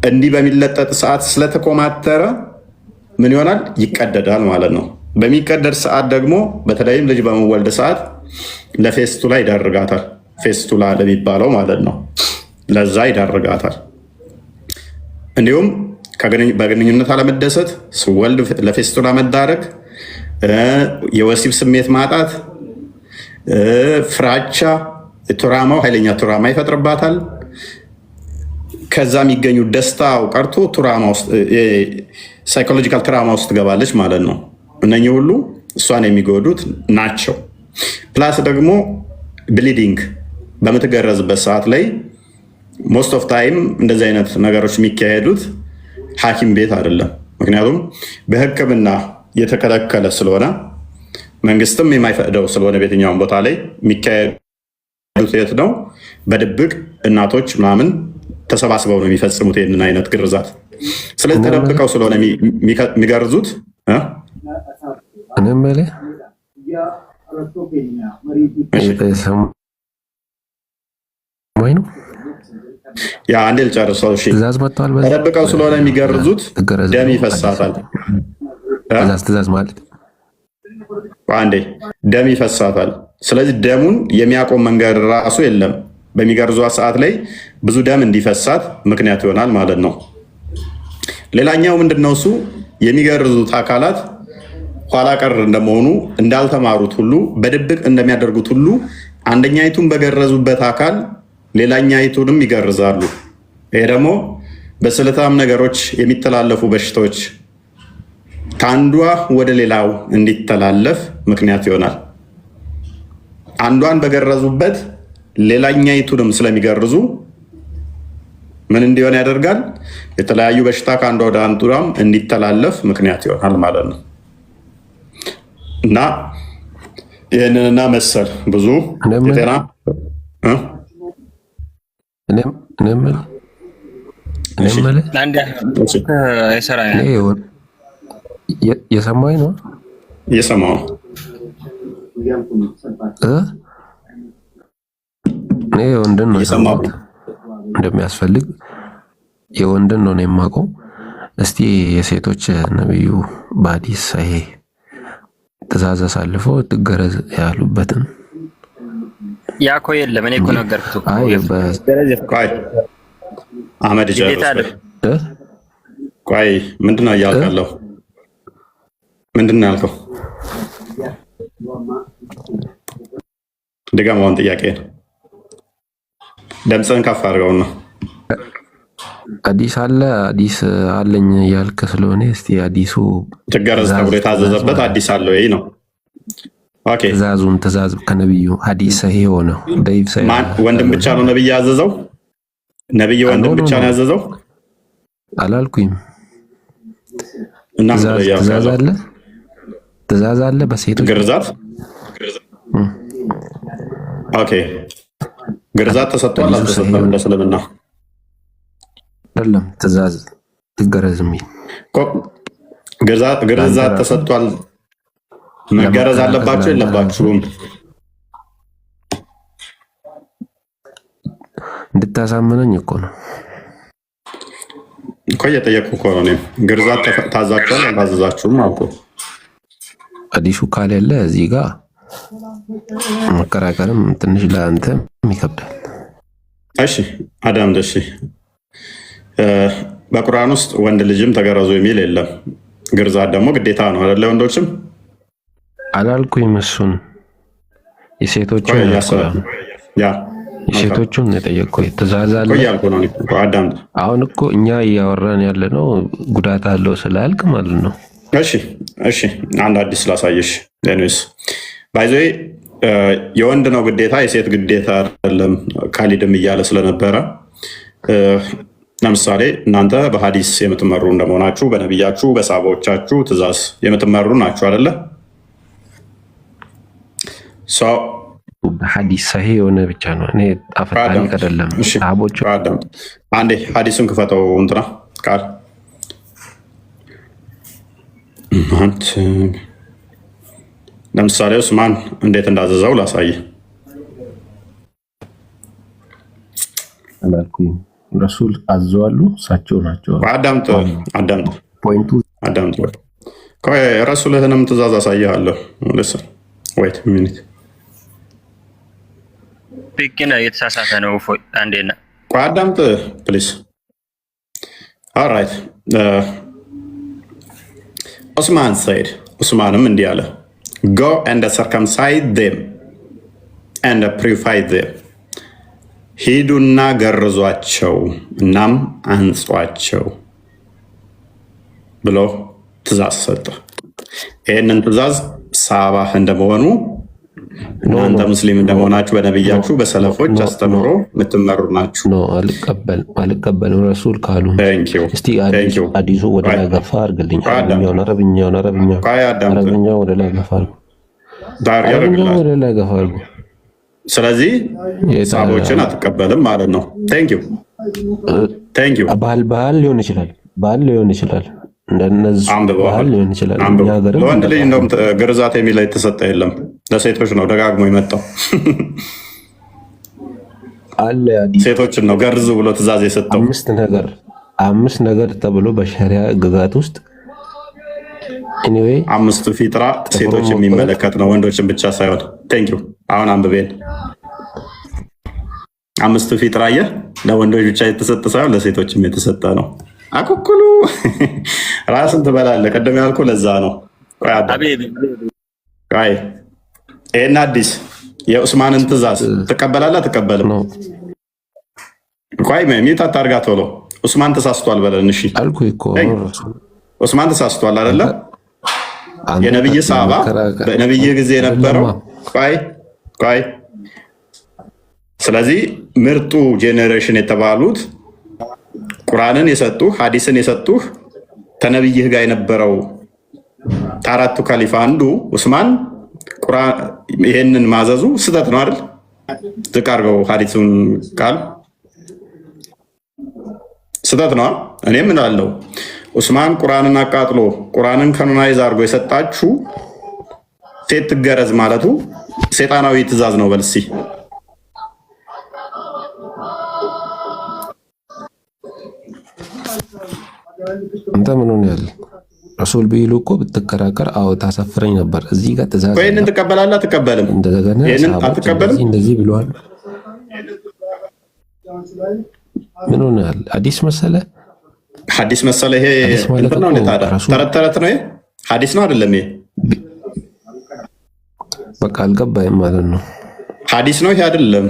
እንዲህ በሚለጠጥ ሰዓት ስለተኮማተረ ምን ይሆናል? ይቀደዳል ማለት ነው። በሚቀደድ ሰዓት ደግሞ በተለይም ልጅ በመወልድ ሰዓት ለፌስቱላ ይዳርጋታል። ፌስቱላ ለሚባለው ማለት ነው፣ ለዛ ይዳርጋታል። እንዲሁም በግንኙነት አለመደሰት፣ ስወልድ ለፌስቱላ መዳረግ፣ የወሲብ ስሜት ማጣት፣ ፍራቻ፣ ቱራማው ኃይለኛ ቱራማ ይፈጥርባታል። ከዛ የሚገኙ ደስታው ቀርቶ ቱራማ ውስጥ ሳይኮሎጂካል ትራማ ውስጥ ትገባለች ማለት ነው። እነኚህ ሁሉ እሷን የሚጎዱት ናቸው። ፕላስ ደግሞ ብሊዲንግ በምትገረዝበት ሰዓት ላይ ሞስት ኦፍ ታይም እንደዚህ አይነት ነገሮች የሚካሄዱት ሐኪም ቤት አይደለም። ምክንያቱም በሕክምና የተከለከለ ስለሆነ መንግስትም የማይፈቅደው ስለሆነ በየትኛውም ቦታ ላይ የሚካሄዱት የት ነው? በድብቅ እናቶች ምናምን ተሰባስበው ነው የሚፈጽሙት ይህንን አይነት ግርዛት። ስለዚህ ተደብቀው ስለሆነ የሚገርዙት ያ አንዴ ልጨርሰው። እሺ፣ ተደብቀው ስለሆነ የሚገርዙት ደም ይፈሳታል። ትእዛዝ ማለት አንዴ ደም ይፈሳታል። ስለዚህ ደሙን የሚያቆም መንገድ ራሱ የለም። በሚገርዟት ሰዓት ላይ ብዙ ደም እንዲፈሳት ምክንያት ይሆናል ማለት ነው። ሌላኛው ምንድነው? እሱ የሚገርዙት አካላት ኋላ ቀር እንደመሆኑ እንዳልተማሩት ሁሉ በድብቅ እንደሚያደርጉት ሁሉ አንደኛይቱን በገረዙበት አካል ሌላኛይቱንም ይገርዛሉ። ይሄ ደግሞ በስለታም ነገሮች የሚተላለፉ በሽታዎች ከአንዷ ወደ ሌላው እንዲተላለፍ ምክንያት ይሆናል። አንዷን በገረዙበት ሌላኛይቱንም ስለሚገርዙ ምን እንዲሆን ያደርጋል? የተለያዩ በሽታ ከአንዷ ወደ አንዷም እንዲተላለፍ ምክንያት ይሆናል ማለት ነው። እና ይህንንና መሰል ብዙ የጤና የሰማኝ ነው እየሰማሁ እኔ ወንድን ነው እንደሚያስፈልግ የወንድን ነው የማውቀው። እስቲ የሴቶች ነብዩ በሐዲስ ይሄ ትእዛዝ አሳልፈው ትገረዝ ያሉበትን ያኮ የለም። እኔ እኮ ነገርኩት። አህመድ ቆይ ምንድን ነው እያልክ ያለው? ምንድን ነው ያልከው? ድገመውን ጥያቄ ነው። ድምፅህን ከፍ አድርገው ነው። አዲስ አለኝ እያልክ ስለሆነ እስቲ አዲሱ ትገረዝ ተብሎ የታዘዘበት አዲስ አለ ወይ ነው? ኦኬ ትእዛዝ ከነብዩ ሐዲስ ሰሂህ ሆነ ደይፍ ሰሂህ ማን ወንድም ብቻ ነው ነብይ ያዘዘው? ነብይ ወንድም ብቻ ነው ያዘዘው አላልኩኝ። እና ትእዛዝ አለ በሴቶች ግርዛት። ኦኬ ግርዛት ተሰጥቷል አልተሰጠም? ለእስልምና አይደለም ትእዛዝ ትገረዝ የሚል ግርዛት ተሰጥቷል። መገረዝ አለባችሁ የለባችሁም? እንድታሳምነኝ እኮ ነው እኮ እየጠየቅኩ እኮ ነው። እኔም ግርዛት ታዛችኋል አላዘዛችሁም አልኩ። አዲሱ ካሌለ እዚህ ጋር መከራከርም ትንሽ ለአንተ ይከብዳል። እሺ አዳምጥ። እሺ በቁርአን ውስጥ ወንድ ልጅም ተገረዙ የሚል የለም። ግርዛት ደግሞ ግዴታ ነው አይደለ? ወንዶችም አላልኩኝም። እሱን የሴቶቹን የጠየቅኩኝ ትእዛዝ አለ እያልኩ ነው። አዳምጥ። አሁን እኮ እኛ እያወራን ያለ ነው ጉዳት አለው ስላልክ ማለት ነው። እሺ አንድ አዲስ ላሳየሽ። ኒስ ባይዘ የወንድ ነው ግዴታ የሴት ግዴታ አይደለም ካሊድም እያለ ስለነበረ ለምሳሌ እናንተ በሀዲስ የምትመሩ እንደመሆናችሁ በነቢያችሁ በሳቦቻችሁ ትእዛዝ የምትመሩ ናችሁ አይደለ? በሀዲስ ሰሂህ የሆነ ብቻ ነው። እኔ አፈታሪ አይደለም። ሳቦቹ አንዴ ሀዲሱን ክፈተው። እንትና ቃል ለምሳሌ ዑስማን እንዴት እንዳዘዘው ላሳይ። አላልኩኝ ረሱል አዘዋሉ እሳቸው ናቸው። አዳምጥ ረሱልህንም ትእዛዝ አሳይሃለሁ። ወይት ሚኒት ፒኪና የተሳሳተ ነው። እፎይ አንዴና አዳምጥ ፕሊዝ። ኦልራይት ዑስማን ሰይድ ዑስማንም እንዲህ አለ go and circumcise them and purify them ሂዱና ገርዟቸው እናም አንጿቸው ብሎ ትእዛዝ ሰጠ። ይህንን ትእዛዝ ሳባህ እንደመሆኑ እናንተ ሙስሊም እንደመሆናችሁ በነብያችሁ በሰለፎች አስተምሮ የምትመሩ ናችሁ። አልቀበልም ረሱል ካሉ እስቲ አዲሱ ወደ ላይ ገፋ አድርግልኝ። አረብኛውን ወደ ላይ ገፋ አድርጉ። ስለዚህ ሳቦችን አትቀበልም ማለት ነው። ቴንክ ዩ ባህል ሊሆን ይችላል እንደነዚህ ባህል ሊሆን ይችላል። ለወንድ ልጅ እንደውም ግርዛት የሚል የተሰጠ የለም። ለሴቶች ነው ደጋግሞ የመጣው። ሴቶችን ነው ገርዙ ብሎ ትእዛዝ የሰጠው። አምስት ነገር ተብሎ በሸሪያ ሕግጋት ውስጥ አምስቱ ፊጥራ ሴቶች የሚመለከት ነው፣ ወንዶችን ብቻ ሳይሆን። ቴንክ ዩ አሁን አንብቤን አምስቱ ፊጥራ ለወንዶች ብቻ የተሰጠ ሳይሆን ለሴቶችም የተሰጠ ነው። አኩኩሉ ራስን ትበላለህ። ቀደም ያልኩ ለዛ ነው። ይሄን አዲስ የዑስማንን ትእዛዝ ትቀበላለህ አትቀበልም? ቆይ ሚዩት አታርጋ ቶሎ። ዑስማን ተሳስቷል በለን። እሺ ዑስማን ተሳስቷል አይደለ? የነብይ ሰሃባ በነብይ ጊዜ የነበረው ቆይ ስለዚህ ምርጡ ጄኔሬሽን የተባሉት ቁርአንን የሰጡህ ሐዲስን የሰጡህ ተነብይህ ጋር የነበረው ከአራቱ ካሊፋ አንዱ ዑስማን ይሄንን ማዘዙ ስህተት ነው አይደል? ዝቅ አድርገው ሐዲሱን ቃል ስህተት ነው። እኔ ምን አለው ዑስማን ቁርአንን አቃጥሎ ቁርአንን ካኖናይዝ አድርጎ የሰጣችሁ ሴት ትገረዝ ማለቱ ሴጣናዊ ትእዛዝ ነው በልሲ አንተ ምን ሆነ ያለ ረሱል ቢሉ እኮ ብትከራከር አዎ ታሳፍረኝ ነበር። እዚህ ጋር ትእዛዝ ወይ እንትን ትቀበላለህ አትቀበልም? ይሄንን አትቀበልም? እንደዚህ ብለዋል። ምን ሆነሃል? ሐዲስ መሰለ ሐዲስ መሰለ። ይሄ እንትን ነው እንዴ ታዲያ? ተረት ተረት ነው ይሄ? ሐዲስ ነው አይደለም? ይሄ በቃ አልገባኝም ማለት ነው። ሐዲስ ነው ይሄ አይደለም?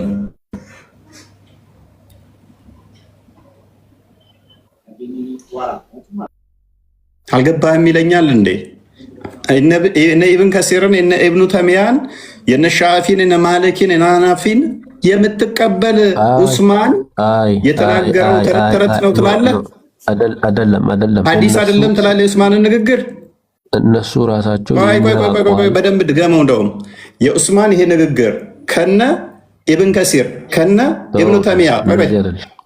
አልገባህም ይለኛል እንዴ? እነ ኢብን ከሲርን እነ ኢብኑ ተሚያን የነ ሻፊን እነ ማሊኪን እነ አናፊን የምትቀበል ኡስማን የተናገረው ተረት ተረት ነው ትላለህ? አይደለም ሐዲስ አይደለም ትላለህ? የኡስማንን ንግግር እነሱ ራሳቸው ቆይ በደንብ ድገመው። እንደውም የኡስማን ይሄ ንግግር ከነ ኢብን ከሲር ከነ ኢብኑ ተሚያ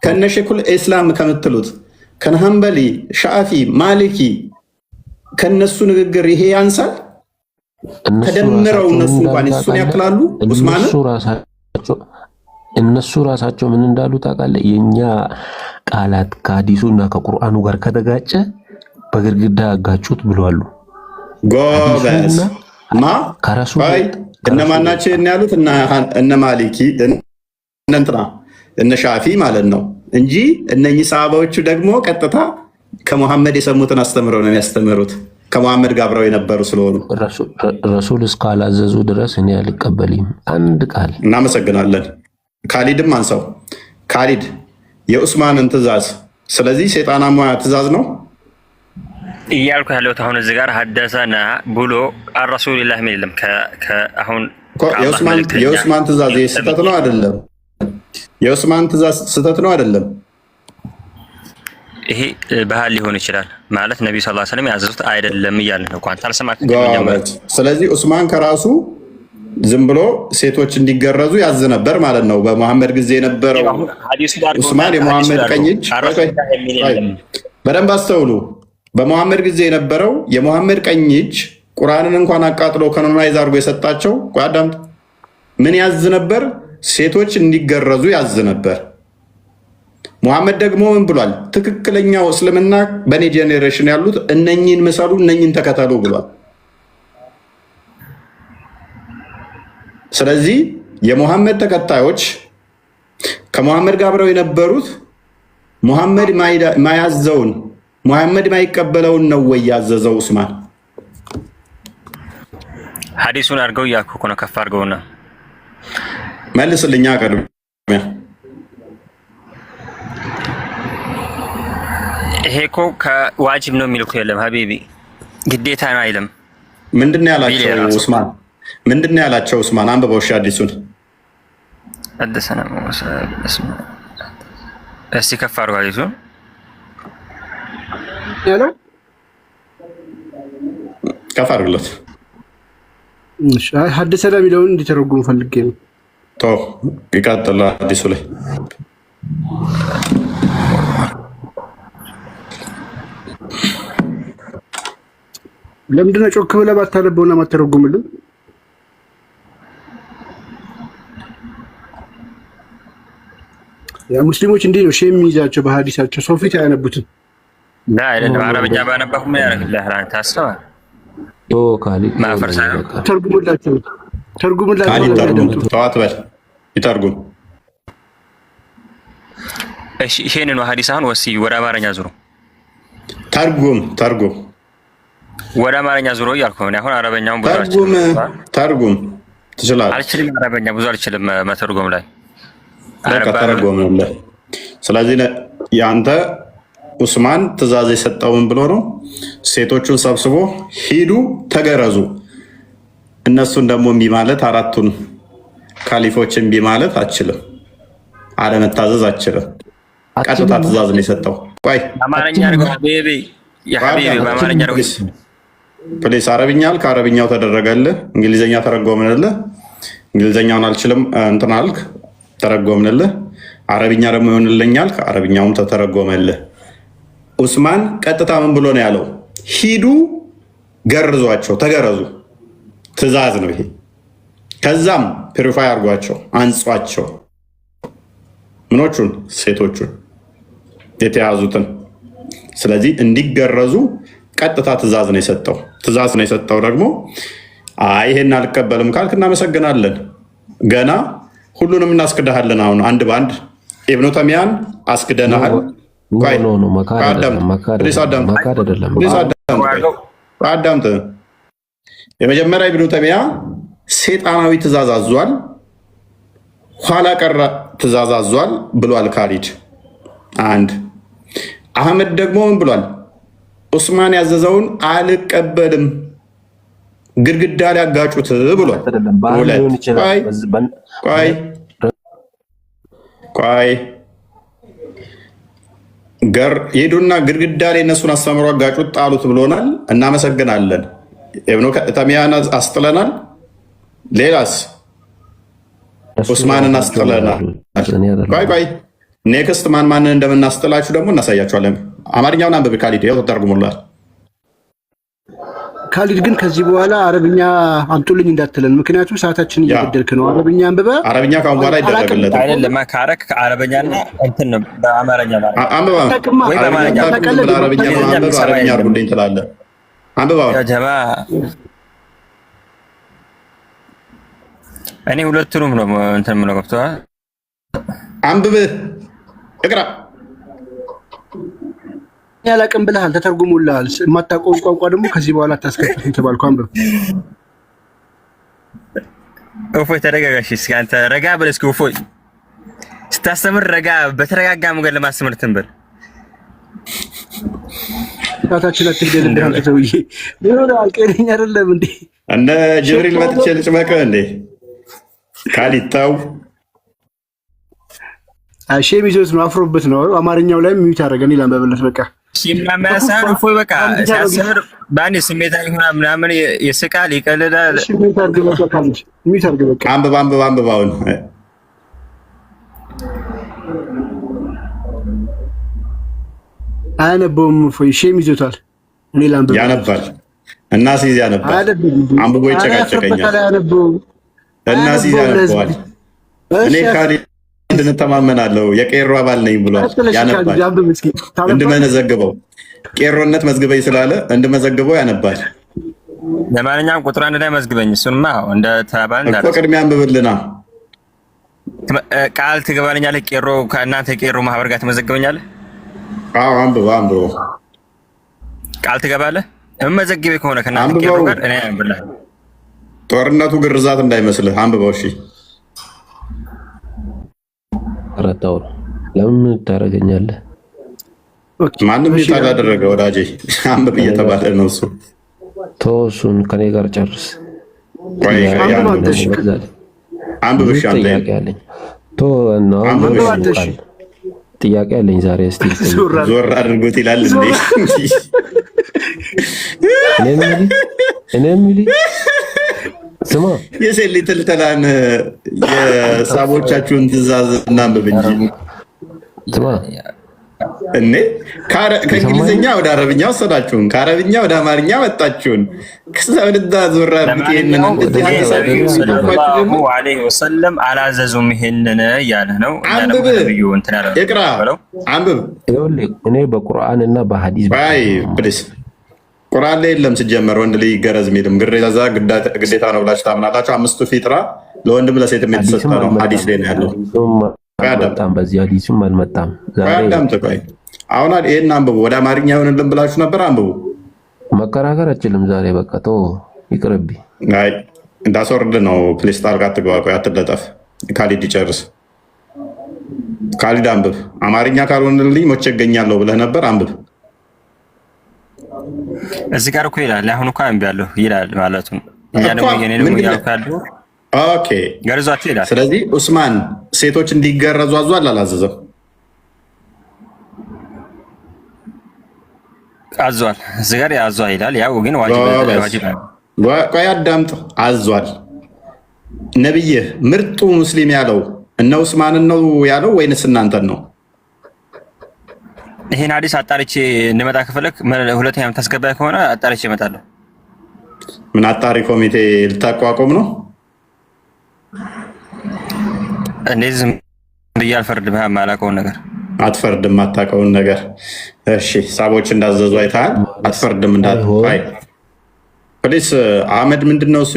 ከነ ሼኹል ኢስላም ከምትሉት ከነ ሐንበሊ ሻፊ ማሊኪ ከነሱ ንግግር ይሄ ያንሳል? ተደምረው እነሱ እንኳን እሱን ያክላሉ ኡስማን? እነሱ ራሳቸው ምን እንዳሉ ታውቃለህ? የኛ ቃላት ከሐዲሱና ከቁርአኑ ጋር ከተጋጨ በግድግዳ ያጋጩት ብለዋል። ጎበዝ ማ አይ እነማን ናቸው ያሉት? እነ ማሊኪ እንትና እነ ሻፊ ማለት ነው እንጂ እነኚህ ሰሃባዎቹ ደግሞ ቀጥታ ከመሐመድ የሰሙትን አስተምረው ነው የሚያስተምሩት። ከመሐመድ ጋር አብረው የነበሩ ስለሆኑ ረሱል እስካላዘዙ ድረስ እኔ አልቀበልም። አንድ ቃል እናመሰግናለን። ካሊድም አንሳው ካሊድ የኡስማንን ትእዛዝ ስለዚህ ሰይጣናማ ትእዛዝ ነው እያልኩ ያለሁት አሁን እዚህ ጋር ሐደሰና ብሎ አረሱልላህ ምን ይልም አሁን የኡስማን ትእዛዝ ስህተት ነው አይደለም? የኡስማን ትእዛዝ ስህተት ነው አይደለም? ይሄ ባህል ሊሆን ይችላል ማለት ነብዩ ሰለላሁ ዐለይሂ ወሰለም ያዘዙት አይደለም እያልን ነው። እንኳን ታልሰማክ። ስለዚህ ኡስማን ከራሱ ዝም ብሎ ሴቶች እንዲገረዙ ያዝ ነበር ማለት ነው። በመሐመድ ጊዜ የነበረው ኡስማን የመሐመድ ቀኝ እጅ፣ በደንብ አስተውሉ። በመሐመድ ጊዜ የነበረው የመሐመድ ቀኝ እጅ ቁርአንን እንኳን አቃጥሎ ካኖናይዝ አድርጎ የሰጣቸው ጓዳም ምን ያዝ ነበር? ሴቶች እንዲገረዙ ያዝ ነበር። መሐመድ ደግሞ ምን ብሏል? ትክክለኛው እስልምና በኔ ጄኔሬሽን ያሉት እነኚህን ምሰሉ፣ እነኚህን ተከተሉ ብሏል። ስለዚህ የመሐመድ ተከታዮች ከመሐመድ ጋር አብረው የነበሩት መሐመድ ማያዘውን መሐመድ ማይቀበለውን ነው ወይ ያዘዘው ኡስማን? ሐዲሱን አድርገው እያልኩ ነው። ከፍ አድርገውና መልስልኛ ቀድሚያ። ይሄ እኮ ከዋጅብ ነው የሚልኩ የለም ሀቢቢ፣ ግዴታ ነው አይልም። ምንድነው ያላቸው ኡስማን? ምንድነው ያላቸው ኡስማን? አንብበው እሺ ሐዲሱን አደሰና እስቲ ከፍ አድርገው ሐዲሱን ያለው ከፍ አድርግለት። እሺ ሐዲሰና የሚለውን እንዲተረጉሙ ፈልጌ ነው። ይቀጥል ሐዲሱ ላይ ለምንድን ነው ጮክ ብለህ ባታነበውና ማተረጉምልን? ያ ሙስሊሞች እንዲህ ነው ሼም የሚይዛቸው በሐዲሳቸው ሰው ፊት አያነቡትም። አይደለም አረብኛ ባነበብኩ ምን ያደርግልሃል አንተ? አስተዋል ማፈርሳ ተርጉሙላቸው ተዋት በል ይተርጉም። እሺ ይሄንን ሐዲስ አሁን ወሲ ወደ አማርኛ ዙሩ ተርጉም ወደ አማርኛ ዙሮ እያልኩ ነው። አሁን አረበኛውን ብዙ ተርጉም ትችላለህ። አልችልም፣ አረበኛ ብዙ አልችልም መተርጎም ላይ ተረጎምልህ። ስለዚህ ያንተ ኡስማን ትእዛዝ የሰጠውን ብሎ ነው ሴቶቹን ሰብስቦ ሂዱ ተገረዙ። እነሱን ደግሞ እምቢ ማለት አራቱን ካሊፎች እምቢ ማለት አችልም፣ አለመታዘዝ አችልም። ቀጥታ ትእዛዝ ነው የሰጠው። ቆይ አማርኛ አድርገው ሀቢቢ፣ የሀቢቢ በአማርኛ አድርገው ፕሊስ። አረብኛ አልክ፣ አረብኛው ተደረገልህ። እንግሊዝኛ ተረጎምንልህ። እንግሊዝኛውን አልችልም እንትን አልክ፣ ተረጎምንልህ። አረብኛ ደግሞ ይሆንልኛል፣ አረብኛውም ተተረጎመልህ። ኡስማን ቀጥታ ምን ብሎ ነው ያለው? ሂዱ ገርዟቸው፣ ተገረዙ። ትእዛዝ ነው ይሄ። ከዛም ፒሪፋይ አድርጓቸው፣ አንጿቸው። ምኖቹን? ሴቶቹን የተያዙትን። ስለዚህ እንዲገረዙ ቀጥታ ትእዛዝ ነው የሰጠው። ትእዛዝ ነው የሰጠው ደግሞ አይ ይሄን አልቀበልም ካልክ እናመሰግናለን፣ ገና ሁሉንም እናስክድሃለን። አሁን አንድ በአንድ ኢብኑ ተሚያን አስክደናሃል። አዳምጥ። የመጀመሪያ ኢብኑ ተሚያ ሴጣናዊ ትእዛዝ አዟል፣ ኋላ ቀረ ትእዛዝ አዟል ብሏል ካሊድ። አንድ አህመድ ደግሞ ምን ብሏል? ዑስማን ያዘዘውን አልቀበልም ግድግዳ ላይ ያጋጩት ብሏል። ቆይ ገር ሄዱና ግድግዳ ላይ እነሱን አስተምሮ አጋጩት ጣሉት ብሎናል። እናመሰግናለን። ኢብኑ ተሚያን አስጥለናል። ሌላስ ዑስማንን አስጥለናል። ቆይ ኔክስት ማንን እንደምናስጥላችሁ ደግሞ እናሳያችኋለን። አማርኛውን አንብብ ካሊድ፣ ያው ተተርጉሙላል። ካሊድ ግን ከዚህ በኋላ አረብኛ አምጡልኝ እንዳትለን፣ ምክንያቱም ሰዓታችን እየገደልክ ነው። አረብኛ አንብበ። አረብኛ ካሁን በኋላ ይደረግለት አይደለም። ካረክ አረብኛና እንትን በአማርኛ ማለት አንብባ ወይ በአማርኛ አረብኛ አርጉልኝ ትላለህ። አንብባ ጀማ። እኔ ሁለቱንም ነው እንትን ምለው ገብቶሃል። አንብብ እቅራ ያላቅም ብለሃል፣ ተተርጉሙልሃል። የማታውቀውን ቋንቋ ደግሞ ከዚህ በኋላ አታስከፍል ተባልኩ። አንብብ። እፎይ ተረጋጋሽ። እስኪ አንተ ረጋ በል እስኪ እፎይ። ስታስተምር ረጋ በተረጋጋ መንገድ ለማስተምር ትንበል። ታታችን አትግደል እንደ ሰውዬ ምን አልቀረኝ አይደለም እንዴ? እነ ጅብሪል መጥቼ ልጭመቀ እንዴ? ካሊታው ሼም ይዞት ነው፣ አፍሮበት ነው። አማርኛው ላይ ሚዩት አደረገን ይላል በበለት በቃ ሲማማሳን እፎይ በቃ ሲያስተምር ባንዴ ስሜታዊ ሆና ምናምን ይስቃል፣ ይቀልዳል። ሚዩት አድርገህ በቃ አንብብ አሁን አያነበውም። እፎይ ሼም ይዞታል። እኔ ላንብብ። ያነባል እና ሲዝ ያነባል። አንብቦ ይጨቃጨቀኛል እና ሲዝ ያነባል። እኔ ካሊድ እንተማመናለሁ የቄሮ አባል ነኝ ብሏል። ያነባል እንድመዘግበው ቄሮነት መዝግበኝ ስላለ እንድመዘግበው ያነባል። ለማንኛውም ቁጥር 1 ላይ መዝግበኝ። እሱንማ እንደ ተባል እንዳለ እኮ ቅድሚያ አንብብልና ቃል ትገባልኛለህ። ቄሮ ከእናንተ ቄሮ ማህበር ጋር ትመዘግበኛለህ? አዎ አንብብ ቃል ትገባለህ። እመዘግቤ ከሆነ ከእናንተ ቄሮ ጋር እኔ አንብብልህ። ጦርነቱ ግርዛት እንዳይመስልህ አንብበው። እሺ ረታው ለምን ታረጋኛለህ? ማንም ይታል አደረገ ወዳጄ። አንብብ እየተባለ ነው እሱ። ተወሱን ከኔ ጋር ጨርስ። አንብብ። እሺ አንተ ጥያቄ አለኝ ዛሬ። እስቲ ዞር አድርጎት ይላል እንዴ? እኔ ሚሊ ስማ የሴት ልትልተላን የሳቦቻችሁን ትእዛዝ እናንብብ እንጂ ስማ እኔ ከእንግሊዝኛ ወደ አረብኛ ወሰዳችሁን፣ ከአረብኛ ወደ አማርኛ መጣችሁን። ከሰውልዳ ዞራ ብትይንን ሰለላሁ ዐለይሂ ወሰለም አላዘዙም ይሄንን እያለ ነው። አንብብ ይቅራ አንብብ። እኔ በቁርአን እና በሐዲስ ባይ ፕሊስ ቁርአን ላይ የለም ሲጀመር ወንድ ልጅ ገረዝ የሚልም ግዴታ ግዴታ ነው ብላችሁ ታምናላችሁ? 5ቱ ፊጥራ ለወንድም ለሴትም የተሰጠ ነው። ሐዲስ ላይ ነው ያለው። በጣም በዚህ ሐዲስም አልመጣም። ቆይ አሁን ይሄን አንብቡ። ወደ አማርኛ ይሆንልን ብላችሁ ነበር። አንብቡ። መከራከር አችልም ዛሬ በቃ ተው ይቅርብኝ። አይ እንዳስወርድ ነው ፕሊስ። ጣልቃ አትግባ። ቆይ አትለጠፍ። ካሊድ ይጨርስ። ካሊድ አንብብ። አማርኛ ካልሆነልኝ ሞቼ እገኛለሁ ብለህ ነበር። አንብብ። እዚህ ጋር እኮ ይላል። አሁን እኮ አንብያለሁ ይላል ማለቱ ነው። ኦኬ ገርዟቸው ይላል። ስለዚህ ዑስማን ሴቶች እንዲገረዙ አዟል አላዘዘም? አዟል። እዚህ ጋር አዟል ይላል። ያው ግን ዋጅብ ነው። ቆይ አዳምጥ። አዟል። ነብይህ ምርጡ ሙስሊም ያለው እነ ዑስማንን ነው ያለው ወይንስ እናንተን ነው? ይሄን ሐዲስ አጣርቼ እንመጣ ከፈለክ ሁለተኛ የምታስገባኝ ከሆነ አጣርቼ እመጣለሁ። ምን አጣሪ ኮሚቴ ልታቋቁም ነው? እንደዚህ ዝም ብዬ አልፈርድም። የማላውቀውን ነገር አትፈርድም የማታውቀውን ነገር። እሺ ሳቦች እንዳዘዙ አይተሃል። አትፈርድም እንዳትይ ፕሊስ። አህመድ ምንድነው እሱ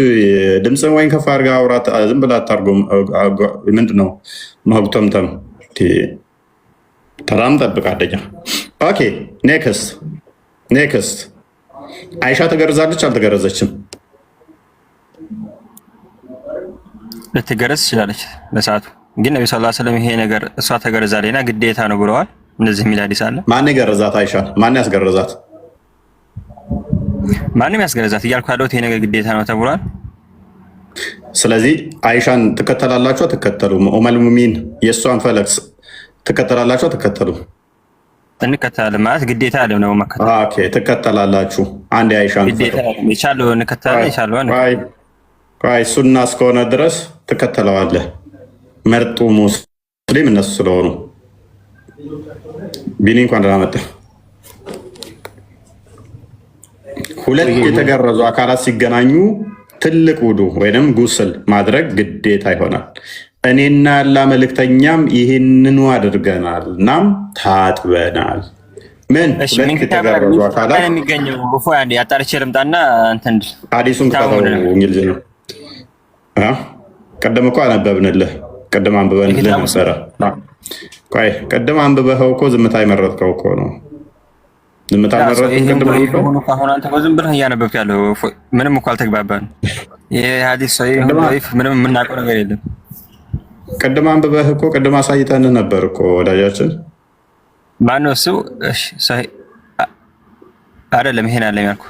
ድምፅን ወይን ከፍ አድርገህ አውራት። ዝም ብለህ አታርጎም። ምንድነው ማጉተምተም? ተራም ጠብቅ አደኛ። ኦኬ ኔክስት አይሻ ተገርዛለች አልተገረዘችም? ልትገረዝ ትችላለች በሰዓቱ። ግን ነቢ ሰለላሁ ዐለይሂ ወሰለም ይሄ ነገር እሷ ተገርዛለችና ግዴታ ነው ብለዋል። እንደዚህ የሚል ሐዲስ አለ። ማን የገረዛት? አይሻ ማን ያስገረዛት? ማንም ያስገረዛት እያልኩ ያለሁት ይሄ ነገር ግዴታ ነው ተብሏል። ስለዚህ አይሻን ትከተላላችሁ አትከተሉም? ኡመል ሙእሚኒን የእሷን ፈለግ ትከተላላችሁ አትከተሉም? እንከተላለን ማለት ግዴታ አይደለም ነው መከተል። ኦኬ ትከተላላችሁ። አንድ አይሻን ግዴታ ይቻለው እንከተላለን ይቻለው አይ ሱና እስከሆነ ድረስ ትከተለዋለህ። መርጡ ሙስሊም እነሱ ስለሆኑ። ቢኒ እንኳን ደህና መጣህ። ሁለት የተገረዙ አካላት ሲገናኙ ትልቅ ውዱ ወይንም ጉስል ማድረግ ግዴታ ይሆናል። እኔና ያላ መልእክተኛም ይህንኑ አድርገናል፣ እናም ታጥበናል። ምን ሁለት የተገረዙ አካላት የሚገኘው ያጣርቼ ልምጣና እንትን ሐዲሱን ከተው እንግሊዝ ነው። ቅድም እኮ አነበብንልህ። ቅድም አንብበንልህ ነበረ። ቆይ ቅድም አንብበኸው እኮ ዝምታ የመረጥከው እኮ ነው። ዝምታ መረጥከው ቅድም አሁን አንተ ዝም ብለህ እያነበብክ ያለው ምንም እኮ አልተግባባን። ይሄ ሐዲስ ሰሂህ ምንም የምናውቀው ነገር የለም። ቅድም አንብበህ እኮ ቅድም አሳይተንህ ነበር እኮ ወዳጃችን። ማነው እሱ? እሺ ሰሂህ አይደለም። ይሄን አለ ያልኩ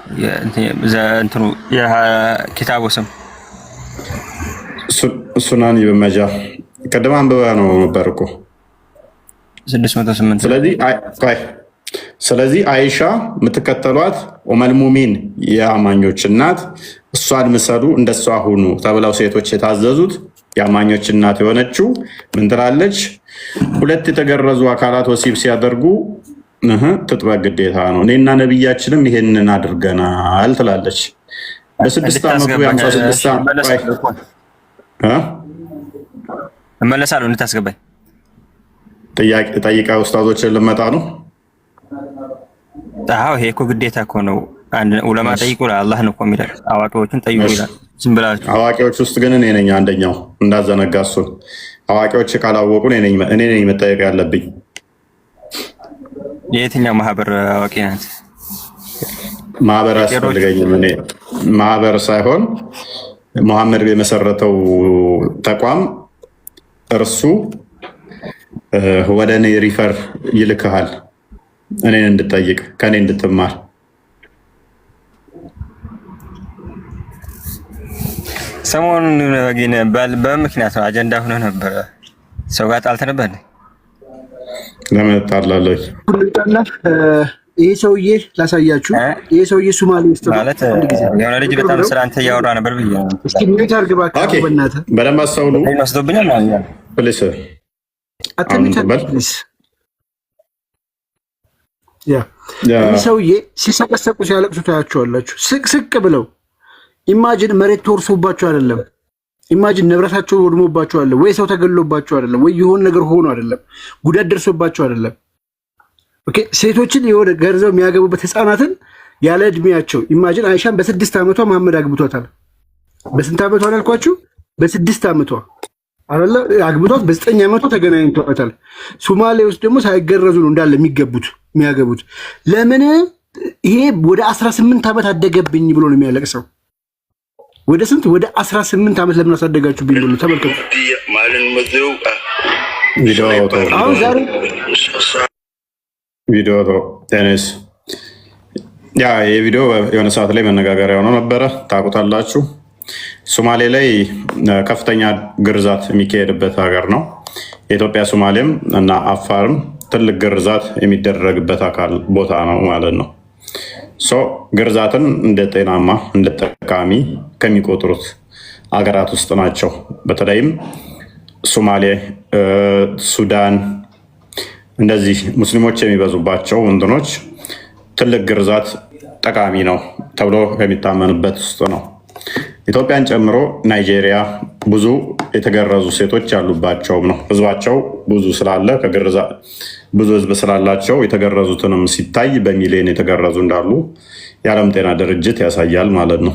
እንትኑ የኪታቡ ስም ሱናን ኢብን ማጃ ቅድም አንብበህ ነው ነበር እኮ 608። ስለዚህ አይሻ የምትከተሏት ኡመል ሙእሚን የአማኞች እናት፣ እሷን ምሰሉ እንደሷ ሁኑ ተብለው ሴቶች የታዘዙት የአማኞች እናት የሆነችው ምን ትላለች? ሁለት የተገረዙ አካላት ወሲብ ሲያደርጉ ትጥበቅ ግዴታ ነው፣ እኔና ነቢያችንም ይሄንን አድርገናል ትላለች። በ6 ዓመቱ የ56 እመለሳለሁ። እንድታስገባኝ ጠይቃ ኡስታዞችን ልመጣ ነው። አዎ ይሄ እኮ ግዴታ እኮ ነው። አንድ ዑለማ ጠይቁ አላህ ነው እኮ የሚለው። አዋቂዎችን ጠይቁ ይላል። ዝም ብላችሁ አዋቂዎች ውስጥ ግን እኔ ነኝ አንደኛው፣ እንዳዘነጋ እሱን። አዋቂዎች ካላወቁ እኔ ነኝ መጠየቅ ያለብኝ። የየትኛው ማህበር አዋቂ ናት? ማህበር አያስፈልገኝም። እኔ ማህበር ሳይሆን መሐመድ የመሰረተው ተቋም እርሱ ወደ እኔ ሪፈር ይልክሃል፣ እኔን እንድጠይቅ ከእኔ እንድትማር። ሰሞኑን ግን በምክንያት ነው አጀንዳ ሆነ ነበረ። ሰው ጋር ጣልተህ ነበር። ለምን እጣላለሁ? ይሄ ሰውዬ ላሳያችሁ። ይሄ ሰውዬ ሱማሌ ውስጥ ማለት የሆነ ልጅ በጣም ስለ አንተ እያወራ ነበር ብዬ ነው። እስኪ ሚዩት አድርግ እባክህ። በእናትህ በደንብ አስተውሉ። ወስዶብኛል ማለት ፕሊስ ፕሊስ። ይህ ሰውዬ ሲሰቀሰቁ ሲያለቅሱ ታያቸዋላችሁ፣ ስቅስቅ ብለው። ኢማጂን መሬት ተወርሶባቸው አይደለም፣ ኢማጂን ንብረታቸው ወድሞባቸው አይደለም፣ ወይ ሰው ተገሎባቸው አይደለም፣ ወይ የሆነ ነገር ሆኖ አይደለም፣ ጉዳት ደርሶባቸው አይደለም። ሴቶችን የሆነ ገርዘው የሚያገቡበት ህፃናትን ያለ እድሜያቸው። ኢማጂን አይሻን በ6 ዓመቷ መሐመድ አግብቷታል። በስንት ዓመቷ አላልኳችሁ? በ6 ዓመቷ አይደለ አግብቷት፣ በ9 ዓመቷ ተገናኝቷታል። ሶማሌ ውስጥ ደግሞ ሳይገረዙ ነው እንዳለ የሚያገቡት። ለምን ይሄ ወደ 18 ዓመት አደገብኝ ብሎ ነው የሚያለቅሰው። ወደ ስንት? ወደ 18 ዓመት ለምን አሳደጋችሁብኝ ብሎ ተመልከቱ። አሁን ዛሬ ቪዲዮ ቴኒስ የቪዲዮ የሆነ ሰዓት ላይ መነጋገሪያ ሆኖ ነበረ። ታውቁታላችሁ። ሶማሌ ላይ ከፍተኛ ግርዛት የሚካሄድበት ሀገር ነው። የኢትዮጵያ ሶማሌም እና አፋርም ትልቅ ግርዛት የሚደረግበት አካል ቦታ ነው ማለት ነው። ግርዛትን እንደ ጤናማ እንደ ጠቃሚ ከሚቆጥሩት አገራት ውስጥ ናቸው። በተለይም ሶማሌ፣ ሱዳን እንደዚህ ሙስሊሞች የሚበዙባቸው ወንድኖች ትልቅ ግርዛት ጠቃሚ ነው ተብሎ ከሚታመንበት ውስጥ ነው። ኢትዮጵያን ጨምሮ ናይጄሪያ፣ ብዙ የተገረዙ ሴቶች ያሉባቸውም ነው። ህዝባቸው ብዙ ስላለ ብዙ ህዝብ ስላላቸው የተገረዙትንም ሲታይ በሚሊዮን የተገረዙ እንዳሉ የዓለም ጤና ድርጅት ያሳያል ማለት ነው።